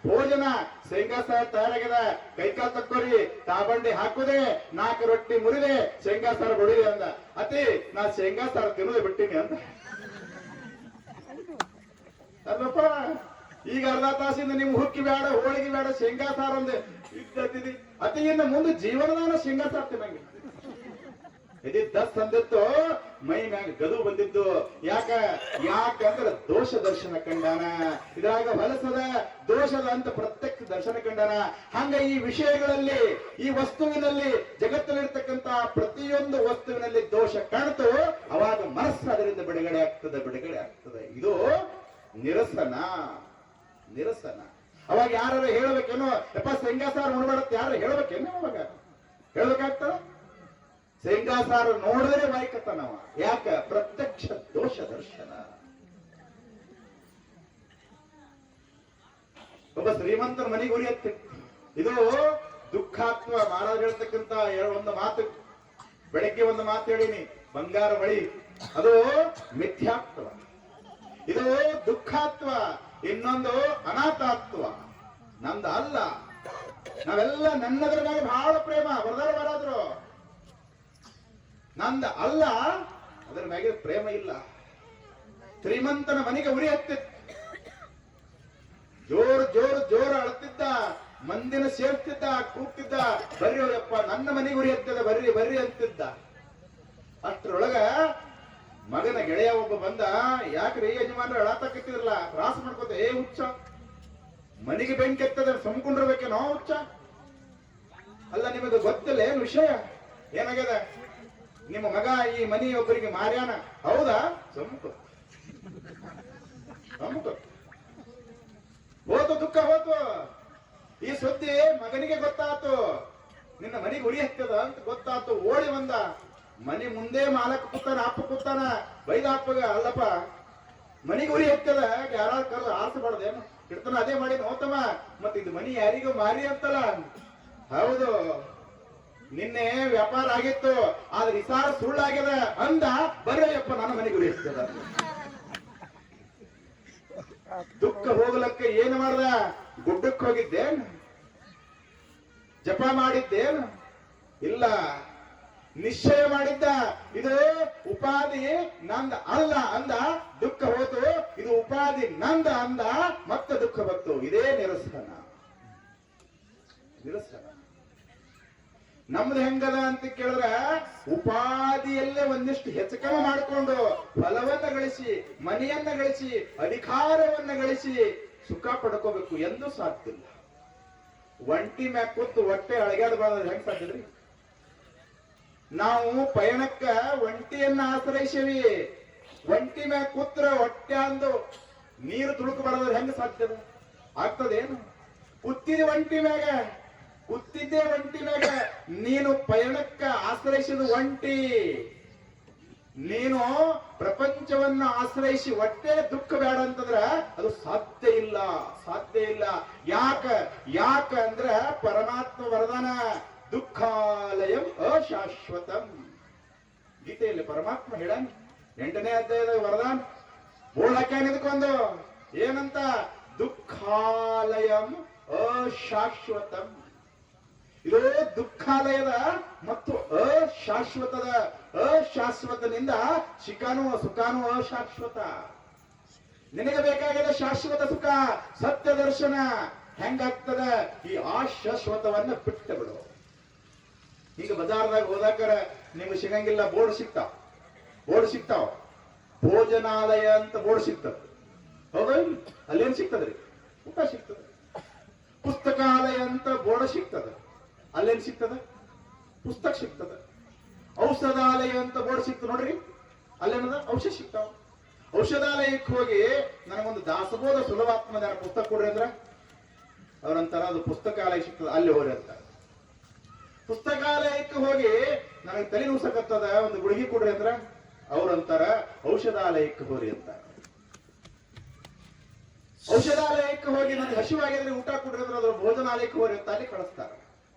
ಭೋಜನ ಶೇಂಗಾ ಸಾರು ತಯಾರಾಗ್ಯದ ಕೈಕಾಲ್ ತಕ್ಕೋರಿ ತಾಬಂಡಿ ಹಾಕುದೇ 4 ರೊಟ್ಟಿ ಮುರಿದೆ ಶೇಂಗಾ ಸಾರು ಬಡಿದೆ ಅಂದ ಅತಿ ನಾ ಶೇಂಗಾ ಸಾರು ತಿನ್ನೋದು ಬಿಟ್ಟಿನಿ ಅಂತ ಅಲ್ಲಪ್ಪ ಈಗ ಅರ್ಧ ತಾಸಿಂದ ನಿಮ್ ಹುಕ್ಕಿ ಬೇಡ ಹೋಳಿಗೆ ಬೇಡ ಶೇಂಗಾ ಸಾರು ಒಂದೇ ಇದ್ದತಿದಿ ಅತಿಯಿಂದ ಮುಂದೆ ಜೀವನದಾನ ಶೇಂಗಾ ಸಾರು ತಿನ್ನಂಗೆ ಇದು ದಸ್ ಅಂದಿತ್ತು ಮೈ ಮ್ಯಾಗ ಗದು ಬಂದಿದ್ದು ಯಾಕಂದ್ರೆ ದೋಷ ದರ್ಶನ ಕಂಡಾನ ಇದ್ರಾಗ ಹೊಲಸದ ದೋಷದ ಅಂತ ಪ್ರತ್ಯಕ್ಷ ದರ್ಶನ ಕಂಡಾನ ಹಂಗ ಈ ವಿಷಯಗಳಲ್ಲಿ ಈ ವಸ್ತುವಿನಲ್ಲಿ ಜಗತ್ತಿನಲ್ಲಿರ್ತಕ್ಕಂತ ಪ್ರತಿಯೊಂದು ವಸ್ತುವಿನಲ್ಲಿ ದೋಷ ಕಾಣ್ತು ಅವಾಗ ಮನಸ್ಸು ಅದರಿಂದ ಬಿಡುಗಡೆ ಆಗ್ತದೆ ಇದು ನಿರಸನ ಅವಾಗ ಯಾರು ಹೇಳ್ಬೇಕೇನೋ ಯಪ್ಪ ಶೇಂಗಾ ಸಾರು ನೋಡ್ಬೇಡತ್ತೆ ಯಾರು ಹೇಳ್ಬೇಕೇನೋ ಅವಾಗ ಹೇಳ್ಬೇಕಾಗ್ತದ ಶೇಂಗಾ ಸಾರು ನೋಡಿದ್ರೆ ಬಾಯ್ಕತ್ತಾನವ ಯಾಕ ಪ್ರತ್ಯಕ್ಷ ದೋಷ ದರ್ಶನ ಒಬ್ಬ ಶ್ರೀಮಂತರ ಮನೆಗೆ ಉರಿಯತ್ತೆ ಇದು ದುಃಖಾತ್ಮ ಮಹಾರಾಜ್ ಹೇಳ್ತಕ್ಕಂತ ಒಂದು ಮಾತು ಬೆಳಗ್ಗೆ ಒಂದು ಮಾತು ಹೇಳಿನಿ ಬಂಗಾರ ಬಳಿ ಅದು ಮಿಥ್ಯಾತ್ವ ಇದು ದುಃಖಾತ್ವ ಇನ್ನೊಂದು ಅನಾಥಾತ್ವ ನಂದ ಅಲ್ಲ ನಾವೆಲ್ಲ ನನ್ನದ್ರ ಮೇಲೆ ಬಹಳ ಪ್ರೇಮ ಬರದಾದ್ರು ನಂದ ಅಲ್ಲ, ಅದರ ಮ್ಯಾಗೆ ಪ್ರೇಮ ಇಲ್ಲ. ಶ್ರೀಮಂತನ ಮನೆಗೆ ಉರಿ ಹತ್ತಿತ್ತು, ಜೋರು ಅಳ್ತಿದ್ದ, ಮಂದಿನ ಸೇರ್ತಿದ್ದ, ಕೂಗ್ತಿದ್ದ, ಬರ್ರಿ ಯಪ್ಪ ನನ್ನ ಮನೆಗೆ ಉರಿ ಹತ್ತಿದ, ಬರ್ರಿ ಅಂತಿದ್ದ. ಅಷ್ಟರೊಳಗ ಮಗನ ಗೆಳೆಯ ಒಬ್ಬ ಬಂದ, ಯಾಕ್ರಿ ಯಜಮಾನ್ರ ಅಳಾತಕ್ಕಿದ್ರಲ್ಲ, ತ್ರಾಸ ಮಾಡ್ಕೋತ, ಹುಚ್ಚ ಮನೆಗೆ ಬೆಂಕಿ ಎತ್ತದ ಸಂಕೊಂಡಿರ್ಬೇಕೇನೋ ಹುಚ್ಚ, ಅಲ್ಲ ನಿಮಗೆ ಗೊತ್ತಿಲ್ಲ ಏನ್ ವಿಷಯ, ಏನಾಗ್ಯದ, ನಿಮ್ಮ ಮಗ ಈ ಮನಿ ಒಬ್ಬರಿಗೆ ಮಾರ್ಯಾನ, ಹೌದಾ, ಹೋತು ದುಃಖ ಹೋತು. ಈ ಸುದ್ದಿ ಮಗನಿಗೆ ಗೊತ್ತಾತು, ನಿನ್ನ ಮನೆಗೆ ಉರಿ ಹತ್ತದ ಅಂತ ಗೊತ್ತಾತು. ಓಡಿ ಬಂದ, ಮನೆ ಮುಂದೆ ಮಾಲಕ ಕೂತಾನ, ಅಪ್ಪ ಕೂತಾನ, ಬೈದ ಅಪ್ಪಗ, ಅಲ್ಲಪ್ಪ ಮನೆಗೆ ಉರಿ ಹತ್ತದ, ಯಾರು ಕರೆದು ಆರಿಸಬಾರ್ದೇನು, ಇಡ್ತಾನ ಅದೇ ಮಾಡಿ ನೋತಮ್ಮ, ಮತ್ತ ಇದು ಮನಿ ಯಾರಿಗೂ ಮಾರಿ ಅಂತಲ್ಲ, ಹೌದು ನಿನ್ನೆ ವ್ಯಾಪಾರ ಆಗಿತ್ತು, ಆದ್ರೆ ಇಸಾರ ಸುಳ್ಳಾಗ್ಯದ ಅಂದ, ಬರ್ರಯ್ಯಪ್ಪ ನನ್ನ ಮನೆಗೆ ಉರಿ ಹತ್ತದ. ದುಃಖ ಹೋಗ್ಲಕ್ಕ ಏನು ಮಾಡ್ದ, ಗುಡ್ಡಕ್ಕೆ ಹೋಗಿದ್ದೇನು, ಜಪ ಮಾಡಿದ್ದೇನು, ಇಲ್ಲ ನಿಶ್ಚಯ ಮಾಡಿದ್ದ, ಇದು ಉಪಾಧಿ ನಂದ ಅಲ್ಲ ಅಂದ, ದುಃಖ ಹೋತು, ಇದು ಉಪಾಧಿ ನಂದ ಅಂದ, ಮತ್ತೆ ದುಃಖ ಬಂತು. ಇದೇ ನಿರಸನ. ನಮ್ದು ಹೆಂಗದ ಅಂತ ಕೇಳಿದ್ರೆ, ಉಪಾಧಿಯಲ್ಲೇ ಒಂದಿಷ್ಟು ಹೆಚ್ಚಕಮ ಮಾಡಿಕೊಂಡು ಫಲವನ್ನ ಗಳಿಸಿ, ಮನೆಯನ್ನ ಗಳಿಸಿ, ಅಧಿಕಾರವನ್ನ ಗಳಿಸಿ ಸುಖ ಪಡ್ಕೋಬೇಕು ಎಂದು ಸಾಧ್ಯ ಇಲ್ಲ. ಒಂಟಿ ಮ್ಯಾಗ ಕೂತು ಹೊಟ್ಟೆ ಅಳಗಾಡಬಾರ್ದು, ಹೆಂಗ್ ಸಾಧ್ಯದ್ರಿ? ನಾವು ಪಯಣಕ್ಕ ಒಂಟಿಯನ್ನ ಆಶ್ರಯಿಸೀವಿ, ಒಂಟಿ ಮ್ಯಾಗ ಕೂತ್ರ ಹೊಟ್ಟೆ ಅಂದು ನೀರು ತುಳುಕಬಾರದ್ರೆ ಹೆಂಗ ಸಾಧ್ಯದ? ಆಗ್ತದೇನು? ಕೂತಿದ್ದೆ ಒಂಟಿ ಮ್ಯಾಗ, ನೀನು ಪಯಣಕ್ಕ ಆಶ್ರಯಿಸಿದ ಒಂಟಿ, ನೀನು ಪ್ರಪಂಚವನ್ನ ಆಶ್ರಯಿಸಿ ಹೊಟ್ಟೆ ದುಃಖ ಬೇಡ ಅಂತಂದ್ರ ಅದು ಸಾಧ್ಯ ಇಲ್ಲ. ಯಾಕ ಅಂದ್ರ ಪರಮಾತ್ಮ ವರದಾನ, ದುಃಖಾಲಯಂ ಅಶಾಶ್ವತಂ. ಗೀತೆಯಲ್ಲಿ ಪರಮಾತ್ಮ ಹೇಳಾನ, 8ನೇ ಅಧ್ಯಾಯದ ವರದಾನ ಬೋರ್ಡ್ ಹಾಕ್ಯಾನ ಇದಕ್ಕೊಂದು, ಏನಂತ? ದುಃಖಾಲಯಂ ಅಶಾಶ್ವತಂ. ಇದು ದುಃಖಾಲಯದ ಮತ್ತು ಅಶಾಶ್ವತನಿಂದ ಸುಖಾನು ಅಶಾಶ್ವತ. ನಿನಗೆ ಬೇಕಾಗಿದೆ ಶಾಶ್ವತ ಸುಖ, ಸತ್ಯ ದರ್ಶನ. ಹೆಂಗಾಗ್ತದ? ಈ ಅಶಾಶ್ವತವನ್ನ ಬಿಟ್ಟು ಬಿಡು. ಈಗ ಬಜಾರ್ದಾಗ ಹೋದಾಕರ ನಿಮ್ಗೆ ಸಿಗಂಗಿಲ್ಲ, ಬೋರ್ಡ್ ಸಿಗ್ತಾವ, ಭೋಜನಾಲಯ ಅಂತ ಬೋರ್ಡ್ ಸಿಗ್ತದ, ಹೌದಾ? ಅಲ್ಲೇನ್ ಸಿಗ್ತದ್ರಿ? ಊಟ ಸಿಗ್ತದ. ಪುಸ್ತಕಾಲಯ ಅಂತ ಬೋರ್ಡ್ ಸಿಗ್ತದ, ಅಲ್ಲೇನ್ ಸಿಗ್ತದ? ಪುಸ್ತಕ ಸಿಗ್ತದ. ಔಷಧಾಲಯ ಅಂತ ಬೋರ್ಡ್ ಸಿಗ್ತದ ನೋಡ್ರಿ, ಅಲ್ಲೇನದ? ಔಷಧ ಸಿಗ್ತಾವ. ಔಷಧಾಲಯಕ್ಕೆ ಹೋಗಿ ನನಗೊಂದು ದಾಸಬೋಧ ಸುಲಭಾತ್ಮದ ಪುಸ್ತಕ ಕೊಡ್ರಿ ಅಂದ್ರ ಅವ್ರಂತಾರ ಅದು ಪುಸ್ತಕಾಲಯ ಸಿಗ್ತದ, ಅಲ್ಲಿ ಹೋಗ್ರಿ ಅಂತ. ಪುಸ್ತಕಾಲಯಕ್ಕೆ ಹೋಗಿ ನನಗೆ ತಲೆ ನುಸಕತ್ತದ, ಒಂದು ಗುಳಿಗೆ ಕೊಡ್ರಿ ಅಂದ್ರ ಅವ್ರಂತಾರ ಔಷಧಾಲಯಕ್ಕೆ ಹೋಗ್ರಿ ಅಂತ. ಔಷಧಾಲಯಕ್ಕೆ ಹೋಗಿ ನನಗೆ ಹಸಿವಾಗಿದ್ರೆ ಊಟ ಕೊಡ್ರಿ ಅಂದ್ರೆ ಅದ್ರ ಭೋಜನಾಲಯಕ್ಕೆ ಹೋಗ್ರಿ ಅಂತ ಅಲ್ಲಿ ಕಳಿಸ್ತಾರ.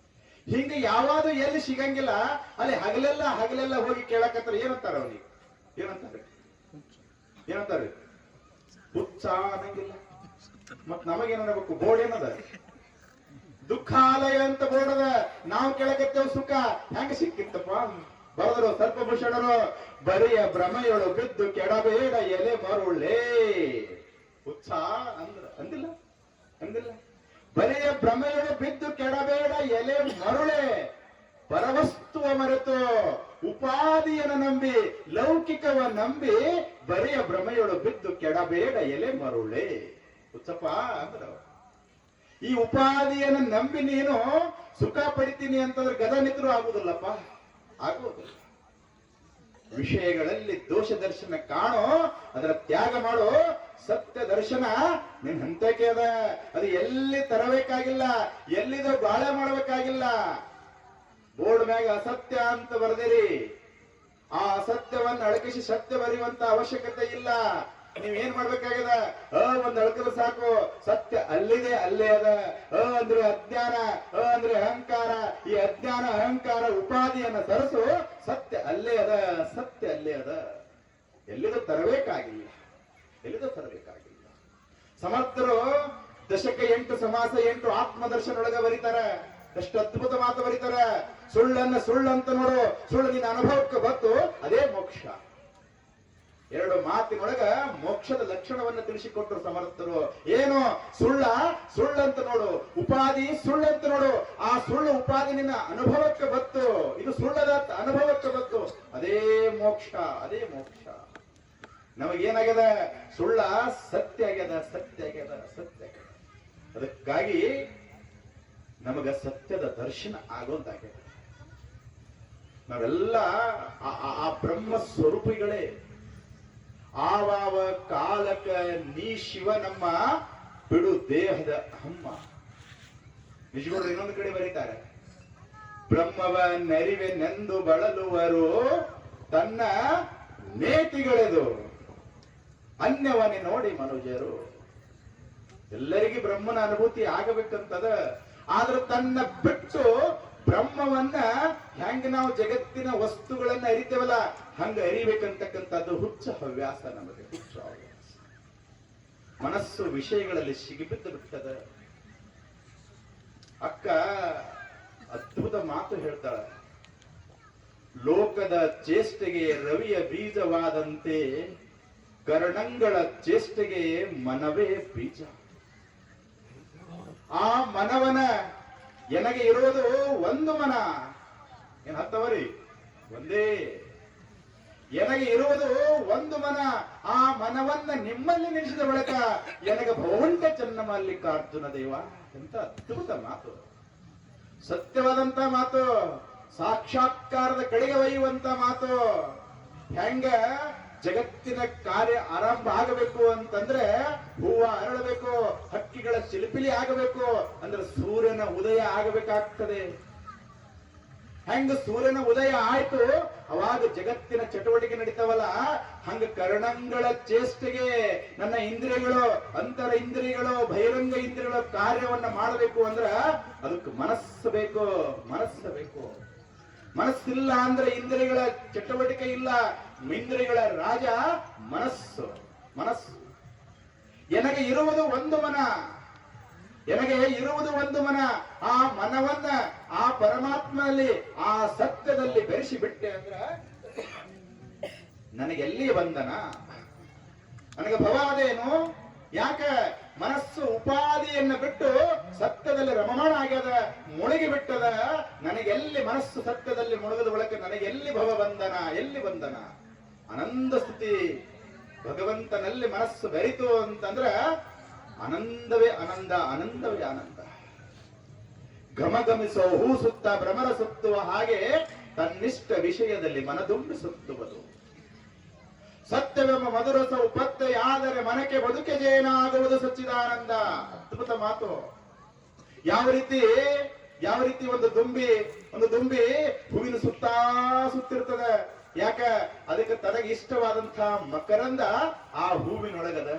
ಹಿಂಗೆ ಯಾವಾದ್ರು ಎಲ್ಲಿ ಸಿಗಂಗಿಲ್ಲ ಅಲ್ಲಿ ಹಗಲೆಲ್ಲ ಹೋಗಿ ಕೇಳಕತ್ತಾರ. ಏನಂತಾರ ಅವ್ರಿಗೆ? ಏನಂತಾರೆ? ಹುಚ್ಚ ಅನ್ನಂಗಿಲ್ಲ. ಮತ್ ನಮಗೇನಬೇಕು? ಬೋರ್ಡ್ ಏನದ? ದುಃಖಾಲಯ ಅಂತ ಬೋರ್ಡ್ ಅದ. ನಾವು ಕೇಳಕತ್ತೇವ್ ಸುಖ ಹೆಂಗ ಸಿಕ್ಕಿತ್ತಪ್ಪ? ಬರದ್ರು ಸ್ವಲ್ಪ ಭೂಷಣರು, ಬರಿಯ ಭ್ರಮೆಯೊಳು ಬಿದ್ದು ಕೆಡಬೇಡ ಎಲೆ ಮರುಳೇ. ಹುಚ್ಚ ಅಂದಿಲ್ಲ. ಬರಿಯ ಭ್ರಮೆಯೊಳು ಬಿದ್ದು ಕೆಡಬೇಡ ಎಲೆ ಮರುಳೆ, ಪರವಸ್ತುವ ಮರೆತು ಉಪಾಧಿಯನ್ನು ನಂಬಿ ಲೌಕಿಕವ ನಂಬಿ ಬರಿಯ ಭ್ರಮೆಯೊಳು ಬಿದ್ದು ಕೆಡಬೇಡ ಎಲೆ ಮರುಳೆ. ಹುಚ್ಚಪ್ಪ ಅಂದ್ರ ಈ ಉಪಾಧಿಯನ್ನು ನಂಬಿ ನೀನು ಸುಖ ಪಡಿತೀನಿ ಅಂತಂದ್ರೆ ಗದ ನಿದ್ರು ಆಗುದಿಲ್ಲಪ್ಪ, ಆಗುವುದಿಲ್ಲ. ವಿಷಯಗಳಲ್ಲಿ ದೋಷ ದರ್ಶನ ಕಾಣೋ, ಅದರ ತ್ಯಾಗ ಮಾಡೋ. ಸತ್ಯ ದರ್ಶನ ನಿನ್ ಹಂತಕ್ಕೆ ಅದ. ಅದು ಎಲ್ಲಿ ತರಬೇಕಾಗಿಲ್ಲ, ಎಲ್ಲಿದು ಬಾಳೆ ಮಾಡಬೇಕಾಗಿಲ್ಲ. ಬೋರ್ಡ್ ಮ್ಯಾಗ ಅಸತ್ಯ ಅಂತ ಬರೆದಿರಿ, ಆ ಅಸತ್ಯವನ್ನ ಅಳಕಿಸಿ ಸತ್ಯ ಬರೆಯುವಂತ ಅವಶ್ಯಕತೆ ಇಲ್ಲ. ನೀವೇನ್ ಮಾಡ್ಬೇಕಾಗದ? ಒಂದ್ ಅಳಕಲು ಸಾಕು, ಸತ್ಯ ಅಲ್ಲಿದೆ, ಅಲ್ಲೇ ಅದ. ಅಂದ್ರೆ ಅಜ್ಞಾನ, ಅಂದ್ರೆ ಅಹಂಕಾರ. ಈ ಅಜ್ಞಾನ ಅಹಂಕಾರ ಉಪಾಧಿಯನ್ನ ಸರಸು, ಸತ್ಯ ಅಲ್ಲೇ ಅದ, ಸತ್ಯ ಅಲ್ಲೇ ಅದ. ಎಲ್ಲಿದು ತರಬೇಕಾಗಿಲ್ಲ. ಸಮರ್ಥರು ದಶಕ 8 ಸಮಾಸ 8 ಆತ್ಮದರ್ಶನ ಒಳಗ ಬರೀತಾರ. ಎಷ್ಟು ಅದ್ಭುತ ಮಾತು ಬರೀತಾರೆ. ಸುಳ್ಳನ್ನ ಸುಳ್ಳಂತ ನೋಡು, ಸುಳ್ಳು ನಿನ್ನ ಅನುಭವಕ್ಕೆ ಬಂತು, ಅದೇ ಮೋಕ್ಷ. ಎರಡು ಮಾತಿನೊಳಗ ಮೋಕ್ಷದ ಲಕ್ಷಣವನ್ನು ತಿಳಿಸಿಕೊಟ್ಟರು ಸಮರ್ಥರು. ಏನು? ಸುಳ್ಳಂತ ನೋಡು, ಉಪಾಧಿ ಸುಳ್ಳಂತ ನೋಡು. ಆ ಸುಳ್ಳು ಉಪಾಧಿ ನಿನ್ನ ಅನುಭವಕ್ಕೆ ಬತ್ತು, ಇದು ಸುಳ್ಳದ ಅನುಭವಕ್ಕೆ ಬತ್ತು, ಅದೇ ಮೋಕ್ಷ, ಅದೇ ಮೋಕ್ಷ. ನಮಗೇನಾಗ್ಯದ? ಸುಳ್ಳ ಸತ್ಯ ಆಗ್ಯದ, ಸತ್ಯ ಆಗ್ಯದ, ಸತ್ಯ ಆಗ್ಯದ. ಅದಕ್ಕಾಗಿ ನಮಗ ಸತ್ಯದ ದರ್ಶನ ಆಗೋದಾಗ್ಯದ. ನಾವೆಲ್ಲ ಆ ಬ್ರಹ್ಮ ಸ್ವರೂಪಿಗಳೇ. ಆವಾವ ಕಾಲಕ ನೀ ಶಿವ ನಮ್ಮ ಬಿಡು ದೇಹದ ಹಮ್ಮ. ನಿಜಗಳು ಇನ್ನೊಂದು ಕಡೆ ಬರೀತಾರೆ, ಬ್ರಹ್ಮವ ನರಿವೆ ನೆಂದು ಬಳಲುವರು ತನ್ನ ನೇತಿಗಳೆದು ಅನ್ಯವನೇ ನೋಡಿ ಮನುಜರು. ಎಲ್ಲರಿಗೂ ಬ್ರಹ್ಮನ ಅನುಭೂತಿ ಆಗಬೇಕಂತದ. ಆದ್ರೆ ತನ್ನ ಬಿಟ್ಟು ಬ್ರಹ್ಮವನ್ನ ಹೆಂಗ ನಾವು ಜಗತ್ತಿನ ವಸ್ತುಗಳನ್ನ ಅರಿತೇವಲ್ಲ, ಹಂಗ ಅರಿಬೇಕಂತಕ್ಕಂಥದ್ದು ಹುಚ್ಚ ಹವ್ಯಾಸ ನಮಗೆ, ಹುಚ್ಚ ಹವ್ಯಾಸ. ಮನಸ್ಸು ವಿಷಯಗಳಲ್ಲಿ ಸಿಗಿಬಿದ್ದು ಬಿಟ್ಟದ. ಅಕ್ಕ ಅದ್ಭುತ ಮಾತು ಹೇಳ್ತಾಳ, ಲೋಕದ ಚೇಷ್ಟೆಗೆ ರವಿಯ ಬೀಜವಾದಂತೆ ಕರ್ಣಂಗಳ ಚೇಷ್ಟೆಗೆ ಮನವೇ ಬೀಜ. ಆ ಮನವನ ನನಗೆ ಇರೋದು ಒಂದು ಮನ, ಏನ್ ಹತ್ತವರಿ ಒಂದೇ. ನನಗೆ ಇರುವುದು ಒಂದು ಮನ. ಆ ಮನವನ್ನ ನಿಮ್ಮಲ್ಲಿ ನಿಲ್ಲಿಸಿದ ಬಳಿಕ ನನಗೆ ಭವಂತ ಚನ್ನಮಲ್ಲಿಕಾರ್ಜುನ ದೇವ. ಎಂತ ಅದ್ಭುತ ಮಾತು, ಸತ್ಯವಾದಂತ ಮಾತು, ಸಾಕ್ಷಾತ್ಕಾರದ ಕಡೆಗೆ ಒಯ್ಯುವಂತ ಮಾತು. ಹೆಂಗ ಜಗತ್ತಿನ ಕಾರ್ಯ ಆರಂಭ ಆಗಬೇಕು ಅಂತಂದ್ರೆ ಹೂವ ಅರಳಬೇಕು, ಹಕ್ಕಿಗಳ ಚಿಲಿಪಿಲಿ ಆಗಬೇಕು ಅಂದ್ರೆ ಸೂರ್ಯನ ಉದಯ ಆಗಬೇಕಾಗ್ತದೆ. ಹೆಂಗ ಸೂರ್ಯನ ಉದಯ ಆಯ್ತು ಅವಾಗ ಜಗತ್ತಿನ ಚಟುವಟಿಕೆ ನಡೀತಾವಲ್ಲ, ಹಂಗ ಕರ್ಣಂಗಳ ಚೇಷ್ಟೆಗೆ ನನ್ನ ಇಂದ್ರಿಯಗಳು, ಅಂತರ ಇಂದ್ರಿಯಗಳು, ಬಹಿರಂಗ ಇಂದ್ರಿಯಗಳ ಕಾರ್ಯವನ್ನ ಮಾಡಬೇಕು ಅಂದ್ರ ಅದಕ್ಕೆ ಮನಸ್ಸು ಬೇಕು, ಮನಸ್ಸು ಬೇಕು. ಮನಸ್ಸಿಲ್ಲ ಅಂದ್ರೆ ಇಂದ್ರಿಯಗಳ ಚಟುವಟಿಕೆ ಇಲ್ಲ. ಇಂದ್ರಿಯಗಳ ರಾಜ ಮನಸ್ಸು. ಮನಸ್ಸು ನನಗೆ ಇರುವುದು ಒಂದು ಮನ, ನನಗೆ ಇರುವುದು ಒಂದು ಮನ. ಆ ಮನವನ್ನ ಆ ಪರಮಾತ್ಮನಲ್ಲಿ, ಆ ಸತ್ಯದಲ್ಲಿ ಬೆರೆಸಿ ಬಿಟ್ಟೆ ಅಂದ್ರ ನನಗೆಲ್ಲಿ ಬಂಧನ, ನನಗೆ ಭವ ಅದೇನು? ಯಾಕ? ಮನಸ್ಸು ಉಪಾಧಿಯನ್ನ ಬಿಟ್ಟು ಸತ್ಯದಲ್ಲಿ ರಮಮಾಣ ಆಗ್ಯದ, ಮುಳುಗಿ ಬಿಟ್ಟದ. ನನಗೆಲ್ಲಿ ಮನಸ್ಸು ಸತ್ಯದಲ್ಲಿ ಮುಳುಗದ ಬಳಿಕ ನನಗೆಲ್ಲಿ ಭವ ಬಂಧನ, ಎಲ್ಲಿ ಬಂಧನ? ಆನಂದ ಸ್ಥಿತಿ. ಭಗವಂತನಲ್ಲಿ ಮನಸ್ಸು ಬೆರಿತು ಅಂತಂದ್ರ ಆನಂದವೇ ಆನಂದ, ಆನಂದವೇ ಆನಂದ. ಘಮಘಮಿಸೋ ಹೂ ಸುತ್ತ ಭ್ರಮರ ಸುತ್ತುವ ಹಾಗೆ ತನ್ನಿಷ್ಟ ವಿಷಯದಲ್ಲಿ ಮನದುಂಬಿ ಸುತ್ತುವುದು. ಸತ್ಯವೆಂಬ ಮಧುರಸವು ಪತ್ತೆಯಾದರೆ ಮನಕ್ಕೆ ಬದುಕೆ ಜೇನಾಗುವುದು ಸಚ್ಚಿದಾನಂದ. ಅದ್ಭುತ ಮಾತು. ಯಾವ ರೀತಿ ಒಂದು ದುಂಬಿ ಹೂವಿನ ಸುತ್ತಿರ್ತದೆ. ಯಾಕ? ಅದಕ್ಕೆ ತನಗೆ ಇಷ್ಟವಾದಂತಹ ಮಕರಂದ ಆ ಹೂವಿನೊಳಗದ.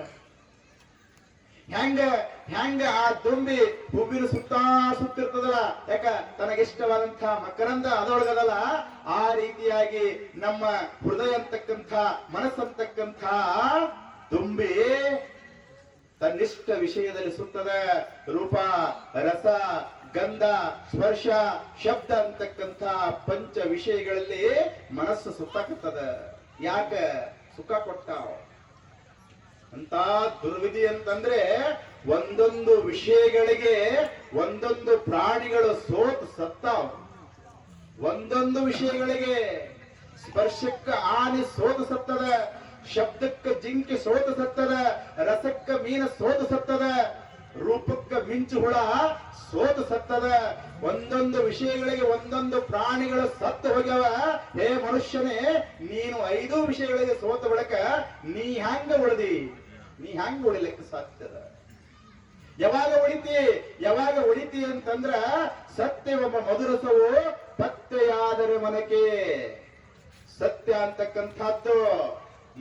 ಹೆಂಗ ಆ ದುಂಬಿ ಹೂವಿನ ಸುತ್ತಿರ್ತದಲ್ಲ, ಯಾಕ? ತನಗಿಷ್ಟವಾದಂತಹ ಮಕರಂದ ಅದರೊಳಗದಲ್ಲ. ಆ ರೀತಿಯಾಗಿ ನಮ್ಮ ಹೃದಯ ಅಂತಕ್ಕಂಥ, ಮನಸ್ಸಂತಕ್ಕಂಥ ದುಂಬಿ ತನ್ನಿಷ್ಟ ವಿಷಯದಲ್ಲಿ ಸುತ್ತದ. ರೂಪ, ರಸ, ಗಂಧ, ಸ್ಪರ್ಶ, ಶಬ್ದ ಅಂತಕ್ಕಂಥ ಪಂಚ ವಿಷಯಗಳಲ್ಲಿ ಮನಸ್ಸು ಸುತ್ತಾಕತ್ತದ. ಯಾಕ? ಸುಖ ಕೊಟ್ಟಾವ ಅಂತ. ದುರ್ವಿಧಿ ಅಂತಂದ್ರೆ ಒಂದೊಂದು ವಿಷಯಗಳಿಗೆ ಒಂದೊಂದು ಪ್ರಾಣಿಗಳು ಸತ್ತಾವ. ಒಂದೊಂದು ವಿಷಯಗಳಿಗೆ ಸ್ಪರ್ಶಕ್ಕ ಆನೆ ಸತ್ತದ, ಶಬ್ದಕ್ಕ ಜಿಂಕೆ ಸತ್ತದ, ರಸಕ್ಕ ಮೀನ ಸತ್ತದ, ರೂಪಕ್ಕ ಮಿಂಚು ಹುಳ ಸತ್ತದ. ಒಂದೊಂದು ವಿಷಯಗಳಿಗೆ ಒಂದೊಂದು ಪ್ರಾಣಿಗಳು ಸತ್ತು ಹೋಗ್ಯಾವ. ಹೇ ಮನುಷ್ಯನೇ, ನೀನು 5 ವಿಷಯಗಳಿಗೆ ಸೋತ ಬಳಿಕ ನೀ ಹ್ಯಾಂಗ ಉಳಿದಿ? ನೀ ಹ್ಯಾಂಗ ಉಳಿಲಿಕ್ಕೆ ಸಾಧ್ಯದ? ಯಾವಾಗ ಉಳಿತಿ ಅಂತಂದ್ರ ಸತ್ಯವೆಂಬ ಮಧುರಸವು ಪತ್ತೆಯಾದರೆ ಮನಕ್ಕೆ. ಸತ್ಯ ಅಂತಕ್ಕಂಥದ್ದು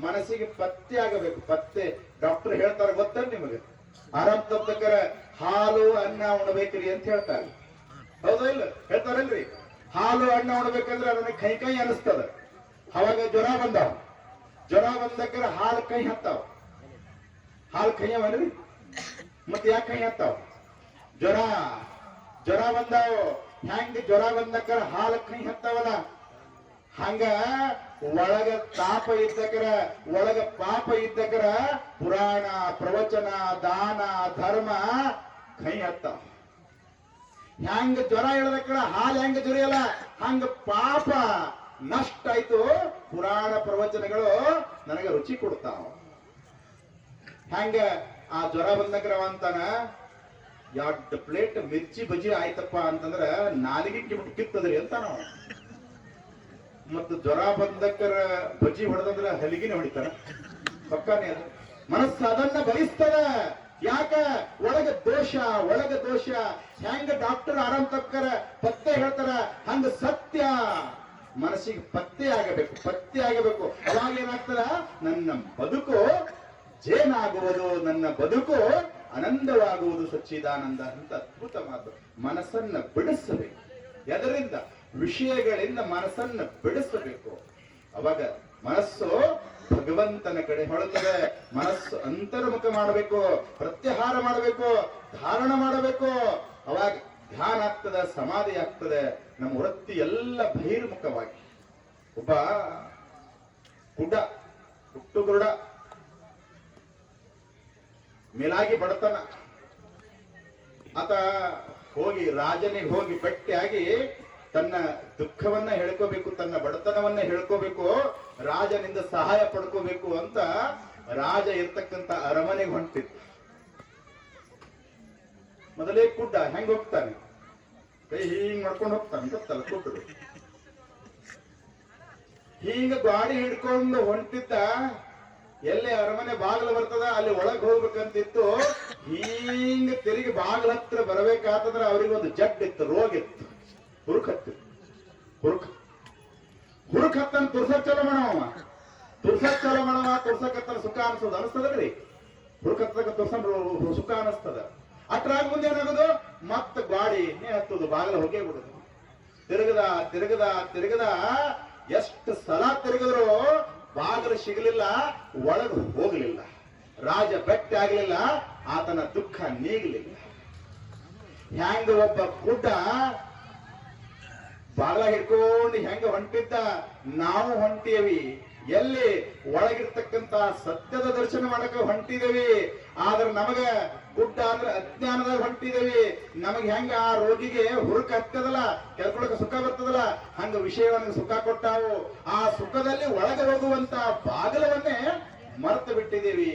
ಮನಸ್ಸಿಗೆ ಪತ್ತೆ ಆಗಬೇಕು. ಪತ್ತೆ ಡಾಕ್ಟರ್ ಹೇಳ್ತಾರೆ ಗೊತ್ತ ನಿಮಗೆ? ಆರಾಮ್ ತಪ್ಪಕರ ಹಾಲು ಅನ್ನ ಉಣಬೇಕ್ರಿ ಅಂತ ಹೇಳ್ತಾರೆ. ಹೌದಾ ಇಲ್ಲ? ಹೇಳ್ತಾರಲ್ರಿ? ಹಾಲು ಅನ್ನ ಉಣಬೇಕಂದ್ರೆ ಅದನ್ನ ಕೈ ಅನಿಸ್ತದ. ಅವಾಗ ಜ್ವರ ಬಂದಕ್ಕರ ಹಾಲು ಕೈ ಹತ್ತಾವ. ಹಾಲು ಕೈಯವನ್ರಿ ಮತ್ತೆ ಯಾಕೆ ಕೈ ಹತ್ತಾವ? ಜ್ವರ ಜ್ವರ ಬಂದಾವ, ಹೆಂಗ ಜ್ವರ ಬಂದಕ್ಕರ ಹಾಲ ಕೈ ಹತ್ತವಲ್ಲ, ಹಂಗ ಒಳಗ ತಾಪ ಇದ್ದಕರ ಒಳಗ ಪಾಪ ಇದ್ದಕರ ಪುರಾಣ ಪ್ರವಚನ ದಾನ ಧರ್ಮ ಕೈ ಹತ್ತಾವ. ಹೆಂಗ ಜ್ವರ ಇಳದಕ್ಕರ ಹಾಲು ಹೆಂಗ ಜೊರಿಯಲ್ಲ, ಹಂಗ ಪಾಪ ನಷ್ಟ ಆಯ್ತು. ಪುರಾಣ ಪ್ರವಚನಗಳು ನನಗೆ ರುಚಿ ಕೊಡ್ತಾವ. ಹೆಂಗ ಆ ಜ್ವರ ಬಂದಕ್ರವ ಅಂತಾನ, 2 ಪ್ಲೇಟ್ ಮಿರ್ಚಿ ಬಜ್ಜಿ ಆಯ್ತಪ್ಪ ಅಂತಂದ್ರ ನಾಲಿಗೆ ಕಿತ್ತದ್ರಿ ಅಂತ ನಾವು. ಮತ್ತು ಜ್ವರ ಬಂದಕ್ಕರ ಬಜ್ಜಿ ಹೊಡೆದಂದ್ರ ಹಲಿಗಿನ ಹೊಡಿತಾರ, ಪಕ್ಕಾನೇ ಅದು. ಮನಸ್ಸು ಅದನ್ನ ಬಯಸ್ತದ. ಯಾಕ? ಒಳಗ ದೋಷ. ಹೆಂಗ ಡಾಕ್ಟರ್ ಆರಾಮ್ ತಕ್ಕರ ಪತ್ತೆ ಹೇಳ್ತಾರ, ಹಂಗ ಸತ್ಯ ಮನಸ್ಸಿಗೆ ಪತ್ತೆ ಆಗಬೇಕು. ಅವಾಗ ಏನಾಗ್ತದ? ನನ್ನ ಬದುಕು ಜೇನಾಗುವುದು, ನನ್ನ ಬದುಕು ಆನಂದವಾಗುವುದು, ಸಚ್ಚಿದಾನಂದ ಅಂತ ಅದ್ಭುತ ಮಾತು. ಮನಸ್ಸನ್ನ ಬಿಡಿಸಬೇಕು. ಎದರಿಂದ? ವಿಷಯಗಳಿಂದ ಮನಸ್ಸನ್ನ ಬಿಡಿಸಬೇಕು. ಅವಾಗ ಮನಸ್ಸು ಭಗವಂತನ ಕಡೆ ಹೊಳತದೆ. ಮನಸ್ಸು ಅಂತರ್ಮುಖ ಮಾಡಬೇಕು, ಪ್ರತ್ಯಾಹಾರ ಮಾಡಬೇಕು, ಧಾರಣ ಮಾಡಬೇಕು. ಅವಾಗ ಧ್ಯಾನ ಆಗ್ತದೆ, ಸಮಾಧಿ ಆಗ್ತದೆ. ನಮ್ಮ ವೃತ್ತಿ ಎಲ್ಲ ಬಹಿರ್ಮುಖವಾಗಿ. ಒಬ್ಬ ಹುಟ್ಟುಗುರುಡ ಮೇಲಾಗಿ ಬಡತನ, ಆತ ರಾಜನಿಗೆ ಹೋಗಿ ಭೇಟಿಯಾಗಿ ತನ್ನ ದುಃಖವನ್ನ ಹೇಳ್ಕೋಬೇಕು, ತನ್ನ ಬಡತನವನ್ನ ಹೇಳ್ಕೋಬೇಕು, ರಾಜನಿಂದ ಸಹಾಯ ಪಡ್ಕೋಬೇಕು ಅಂತ ರಾಜ ಇರ್ತಕ್ಕಂತ ಅರಮನೆಗೆ ಹೊಂಟಿತ್ತು. ಮೊದಲೇ ಕುಡ್ಡ ಹೆಂಗ್ ಹೋಗ್ತಾನೆ, ಕೈ ಹಿಂಗ್ ಮಾಡ್ಕೊಂಡು ಹೋಗ್ತಾನೆ, ಗೊತ್ತಲ್ಲ ಕುಡ್ಡು. ಹಿಂಗ ಗಾಡಿ ಹಿಡ್ಕೊಂಡು ಹೊಂಟಿದ್ದ. ಎಲ್ಲೇ ಅರಮನೆ ಬಾಗಿಲು ಬರ್ತದ ಅಲ್ಲಿ ಒಳಗ್ ಹೋಗ್ಬೇಕಂತಿತ್ತು. ಹಿಂಗ ತಿರುಗಿ ಬಾಗಿಲ ಹತ್ರ ಬರಬೇಕಾತಂದ್ರ ಅವ್ರಿಗೆ ಒಂದು ಜಡ್ ಇತ್ತು, ರೋಗ ಇತ್ತು, ಹುರುಕ್ ಹತ್ತನ ತುರ್ಸಕ್ ಚಲೋ ಮಾಡವ ತುರ್ಸಕತ್ತನ ಸುಖ ಅನ್ಸೋದು ಅನಿಸ್ತದ್ರಿ. ಹುರುಕ್ ಹತ್ತಕ ಸುಖ ಅನಿಸ್ತದ. ಅಟ್ರಾಗ ಮುಂದೆ ಏನಾಗೋದು? ಮತ್ತ ಗಾಡಿ ಹತ್ತುದು, ಬಾಗಿಲ ಹೋಗೇ ಬಿಡುದು. ತಿರುಗದ ಎಷ್ಟು ಸಲ ತಿರುಗಿದ್ರು ಬಾಗಿಲು ಸಿಗಲಿಲ್ಲ, ಒಳಗೆ ಹೋಗ್ಲಿಲ್ಲ. ರಾಜ ಭೇಟಿ ಆಗ್ಲಿಲ್ಲ, ಆತನ ದುಃಖ ನೀಗಲಿಲ್ಲ. ಹೆಂಗ ಒಬ್ಬ ಗುಡ್ಡ ಬಾಗಿಲ ಹಿಡ್ಕೊಂಡು ಹೆಂಗ ಹೊಂಟಿದ್ದ, ನಾವು ಹೊಂಟೇವಿ. ಎಲ್ಲಿ? ಒಳಗಿರ್ತಕ್ಕಂತ ಸತ್ಯದ ದರ್ಶನ ಮಾಡಕ ಹೊಂಟಿದೇವಿ. ಆದ್ರೆ ನಮಗ ಗುಡ್ಡ ಅಂದ್ರೆ ಅಜ್ಞಾನದಾಗ ಹೊಂಟಿದೇವಿ. ನಮಗ್ ಹೆಂಗ ಆ ರೋಗಿಗೆ ಹುರುಕ ಹತ್ತದಲ್ಲ, ಕೆಲ್ಕೊಳಕ ಸುಖ ಬರ್ತದಲ್ಲ, ಹಂಗ ವಿಷಯವನ್ನ ಸುಖ ಕೊಟ್ಟಾವು. ಆ ಸುಖದಲ್ಲಿ ಒಳಗೆ ಹೋಗುವಂತ ಬಾಗಿಲವನ್ನೇ ಮರೆತು ಬಿಟ್ಟಿದ್ದೀವಿ.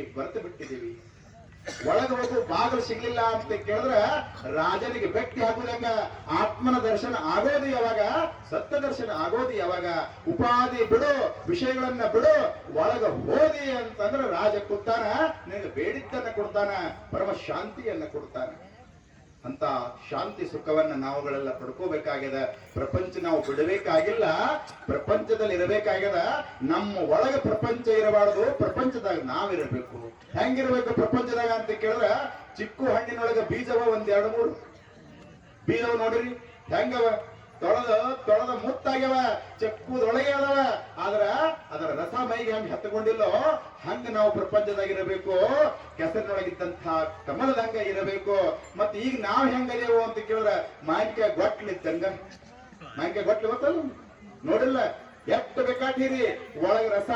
ಒಳಗೆ ಹೋಗು ಬಾಗಿಲು ಸಿಗ್ಲಿಲ್ಲ ಅಂತ ಕೇಳಿದ್ರೆ ರಾಜನಿಗೆ ಭೇಟಿ ಆಗುದಂಗ, ಆತ್ಮನ ದರ್ಶನ ಆಗೋದು ಯಾವಾಗ? ಸತ್ಯ ದರ್ಶನ ಆಗೋದು ಯಾವಾಗ? ಉಪಾಧಿ ಬಿಡು, ವಿಷಯಗಳನ್ನ ಬಿಡು, ಒಳಗ ಹೋದಿ ಅಂತಂದ್ರೆ ರಾಜ ಕೂತಾನ, ನಿನಗೆ ಬೇಡಿದ್ದನ್ನ ಕೊಡ್ತಾನ, ಪರಮ ಶಾಂತಿಯನ್ನ ಕೊಡ್ತಾನ. ಅಂತ ಶಾಂತಿ ಸುಖವನ್ನ ನಾವುಗಳೆಲ್ಲ ಪಡ್ಕೋಬೇಕಾಗ್ಯದ. ಪ್ರಪಂಚ ನಾವು ಬಿಡಬೇಕಾಗಿಲ್ಲ, ಪ್ರಪಂಚದಲ್ಲಿ ಇರಬೇಕಾಗ್ಯದ. ನಮ್ಮ ಒಳಗ ಪ್ರಪಂಚ ಇರಬಾರದು, ಪ್ರಪಂಚದಾಗ ನಾವಿರಬೇಕು. ಹೆಂಗಿರ್ಬೇಕು ಪ್ರಪಂಚದಾಗ ಅಂತ ಕೇಳಿದ್ರ, ಚಿಕ್ಕು ಹಣ್ಣಿನೊಳಗ ಬೀಜವ 1-2-3 ಬೀಜವ ನೋಡ್ರಿ ಹೆಂಗವ, ತೊಳೆದ ಮುತ್ತಾಗ್ಯವ, ಚಕ್ಕುದೊಳಗೆ ಅದಾವ. ಆದ್ರ ಅದರ ರಸ ಮೈಗೆ ಹೆಂಗ್ ಹತ್ತಕೊಂಡಿಲ್ಲೋ ಹಂಗ ನಾವು ಪ್ರಪಂಚದಾಗಿರಬೇಕು. ಕೆಸರಿನೊಳಗಿದ್ದಂತಹ ಕಮಲದಂಗ ಇರಬೇಕು. ಮತ್ತೆ ಈಗ ನಾವ್ ಹೆಂಗದೇವು ಅಂತ ಕೇಳಿದ್ರ, ಮಾವಿನಕಾಯಿ ಗೊಟ್ಲಿದ್ದಂಗ. ಮಾವಿನಕಾಯಿ ಗೊಟ್ಲು ಗೊತ್ತಲ್ಲ, ನೋಡಿಲ್ಲ? ಎಷ್ಟು ಬೇಕಾಟಿರಿ ಒಳಗ ರಸ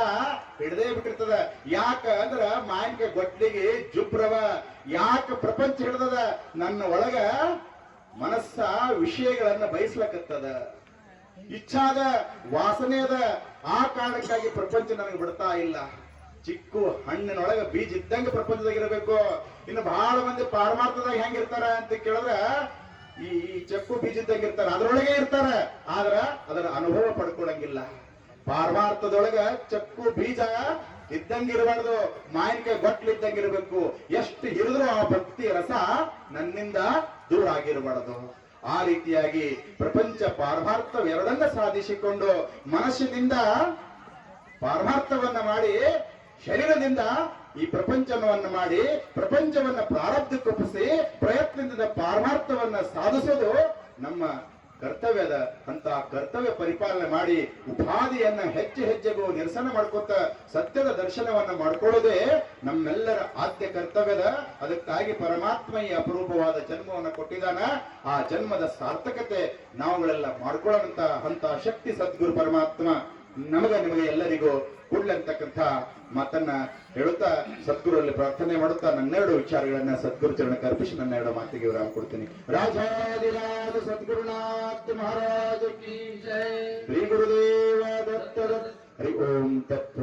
ಹಿಡ್ದೇ ಬಿಟ್ಟಿರ್ತದ. ಯಾಕ ಅಂದ್ರ ಮಾವಿನಕಾಯಿ ಗೊಟ್ಲಿಗೆ ಜುಬ್ರವ. ಯಾಕ ಪ್ರಪಂಚ ಹಿಡ್ದದ? ನನ್ನ ಒಳಗ ಮನಸ್ಸ ವಿಷಯಗಳನ್ನ ಬಯಸ್ಲಕತ್ತದ, ಇಚ್ಛಾದ, ವಾಸನೆ ಅದ. ಆ ಕಾರಣಕ್ಕಾಗಿ ಪ್ರಪಂಚ ನನಗೆ ಬಿಡ್ತಾ ಇಲ್ಲ. ಚಿಕ್ಕು ಹಣ್ಣಿನೊಳಗ ಬೀಜ ಇದ್ದಂಗ ಪ್ರಪಂಚದಾಗಿರಬೇಕು. ಇನ್ನು ಬಹಳ ಮಂದಿ ಪಾರಮಾರ್ಥದಾಗ ಹೆಂಗಿರ್ತಾರ ಅಂತ ಕೇಳಿದ್ರ, ಈ ಚಕ್ಕು ಬೀಜ ಇದ್ದಂಗ ಇರ್ತಾರ, ಅದರೊಳಗೆ ಇರ್ತಾರ, ಆದ್ರ ಅದರ ಅನುಭವ ಪಡ್ಕೊಳಂಗಿಲ್ಲ. ಪಾರಮಾರ್ಥದೊಳಗ ಚಕ್ಕು ಬೀಜ ಇದ್ದಂಗಿರಬಾರ್ದು, ಮಾವಿನಕಾಯಿ ಗೊಟ್ಲಿದ್ದಂಗಿರ್ಬೇಕು. ಎಷ್ಟು ಹಿಡಿದ್ರು ಆ ಭಕ್ತಿ ರಸ ನನ್ನಿಂದ ದೂರ ಆಗಿರಬಾರದು. ಆ ರೀತಿಯಾಗಿ ಪ್ರಪಂಚ ಪಾರಮಾರ್ಥವೆರಡನ್ನ ಸಾಧಿಸಿಕೊಂಡು ಮನಸ್ಸಿನಿಂದ ಪಾರಮಾರ್ಥವನ್ನ ಮಾಡಿ, ಶರೀರದಿಂದ ಈ ಪ್ರಪಂಚವನ್ನ ಮಾಡಿ, ಪ್ರಪಂಚವನ್ನ ಪ್ರಾರಬ್ಧಕ್ಕೊಪ್ಪಿಸಿ ಪ್ರಯತ್ನದಿಂದ ಪಾರಮಾರ್ಥವನ್ನ ಸಾಧಿಸೋದು ನಮ್ಮ ಕರ್ತವ್ಯದ ಅಂತ ಕರ್ತವ್ಯ ಪರಿಪಾಲನೆ ಮಾಡಿ ಉಪಾಧಿಯನ್ನ ಹೆಜ್ಜೆ ಹೆಜ್ಜೆಗೂ ನಿರಸನ ಮಾಡ್ಕೊತ ಸತ್ಯದ ದರ್ಶನವನ್ನ ಮಾಡ್ಕೊಳ್ಳೋದೇ ನಮ್ಮೆಲ್ಲರ ಆದ್ಯ ಕರ್ತವ್ಯದ. ಅದಕ್ಕಾಗಿ ಪರಮಾತ್ಮ ಈ ಅಪರೂಪವಾದ ಜನ್ಮವನ್ನ ಕೊಟ್ಟಿದ್ದಾನ. ಆ ಜನ್ಮದ ಸಾರ್ಥಕತೆ ನಾವುಗಳೆಲ್ಲ ಮಾಡ್ಕೊಳ್ಳೋಂತ ಅಂತ ಶಕ್ತಿ ಸದ್ಗುರು ಪರಮಾತ್ಮ ನಿಮಗೆ ಎಲ್ಲರಿಗೂ ಕೊಡ್ಲಂತಕ್ಕಂಥ ಮಾತನ್ನ ಹೇಳುತ್ತಾ ಸದ್ಗುರಲ್ಲಿ ಪ್ರಾರ್ಥನೆ ಮಾಡುತ್ತಾ ನನ್ನೆರಡು ವಿಚಾರಗಳನ್ನ ಸದ್ಗುರು ಚರಣಕ್ಕೆ ಅರ್ಪಿಸಿ ನನ್ನ ಎರಡು ಮಾತಿಗೆ ವಿರಾಮ ಕೊಡ್ತೀನಿ. ರಾಜಾದಿರಾಜ ಸದ್ಗುರುನಾಥ ಮಹಾರಾಜ ಕಿ ಜೈ. ಶ್ರೀ ಗುರುದೇವ ದತ್ತ. ಹರಿ ಓಂ ತತ್ವ.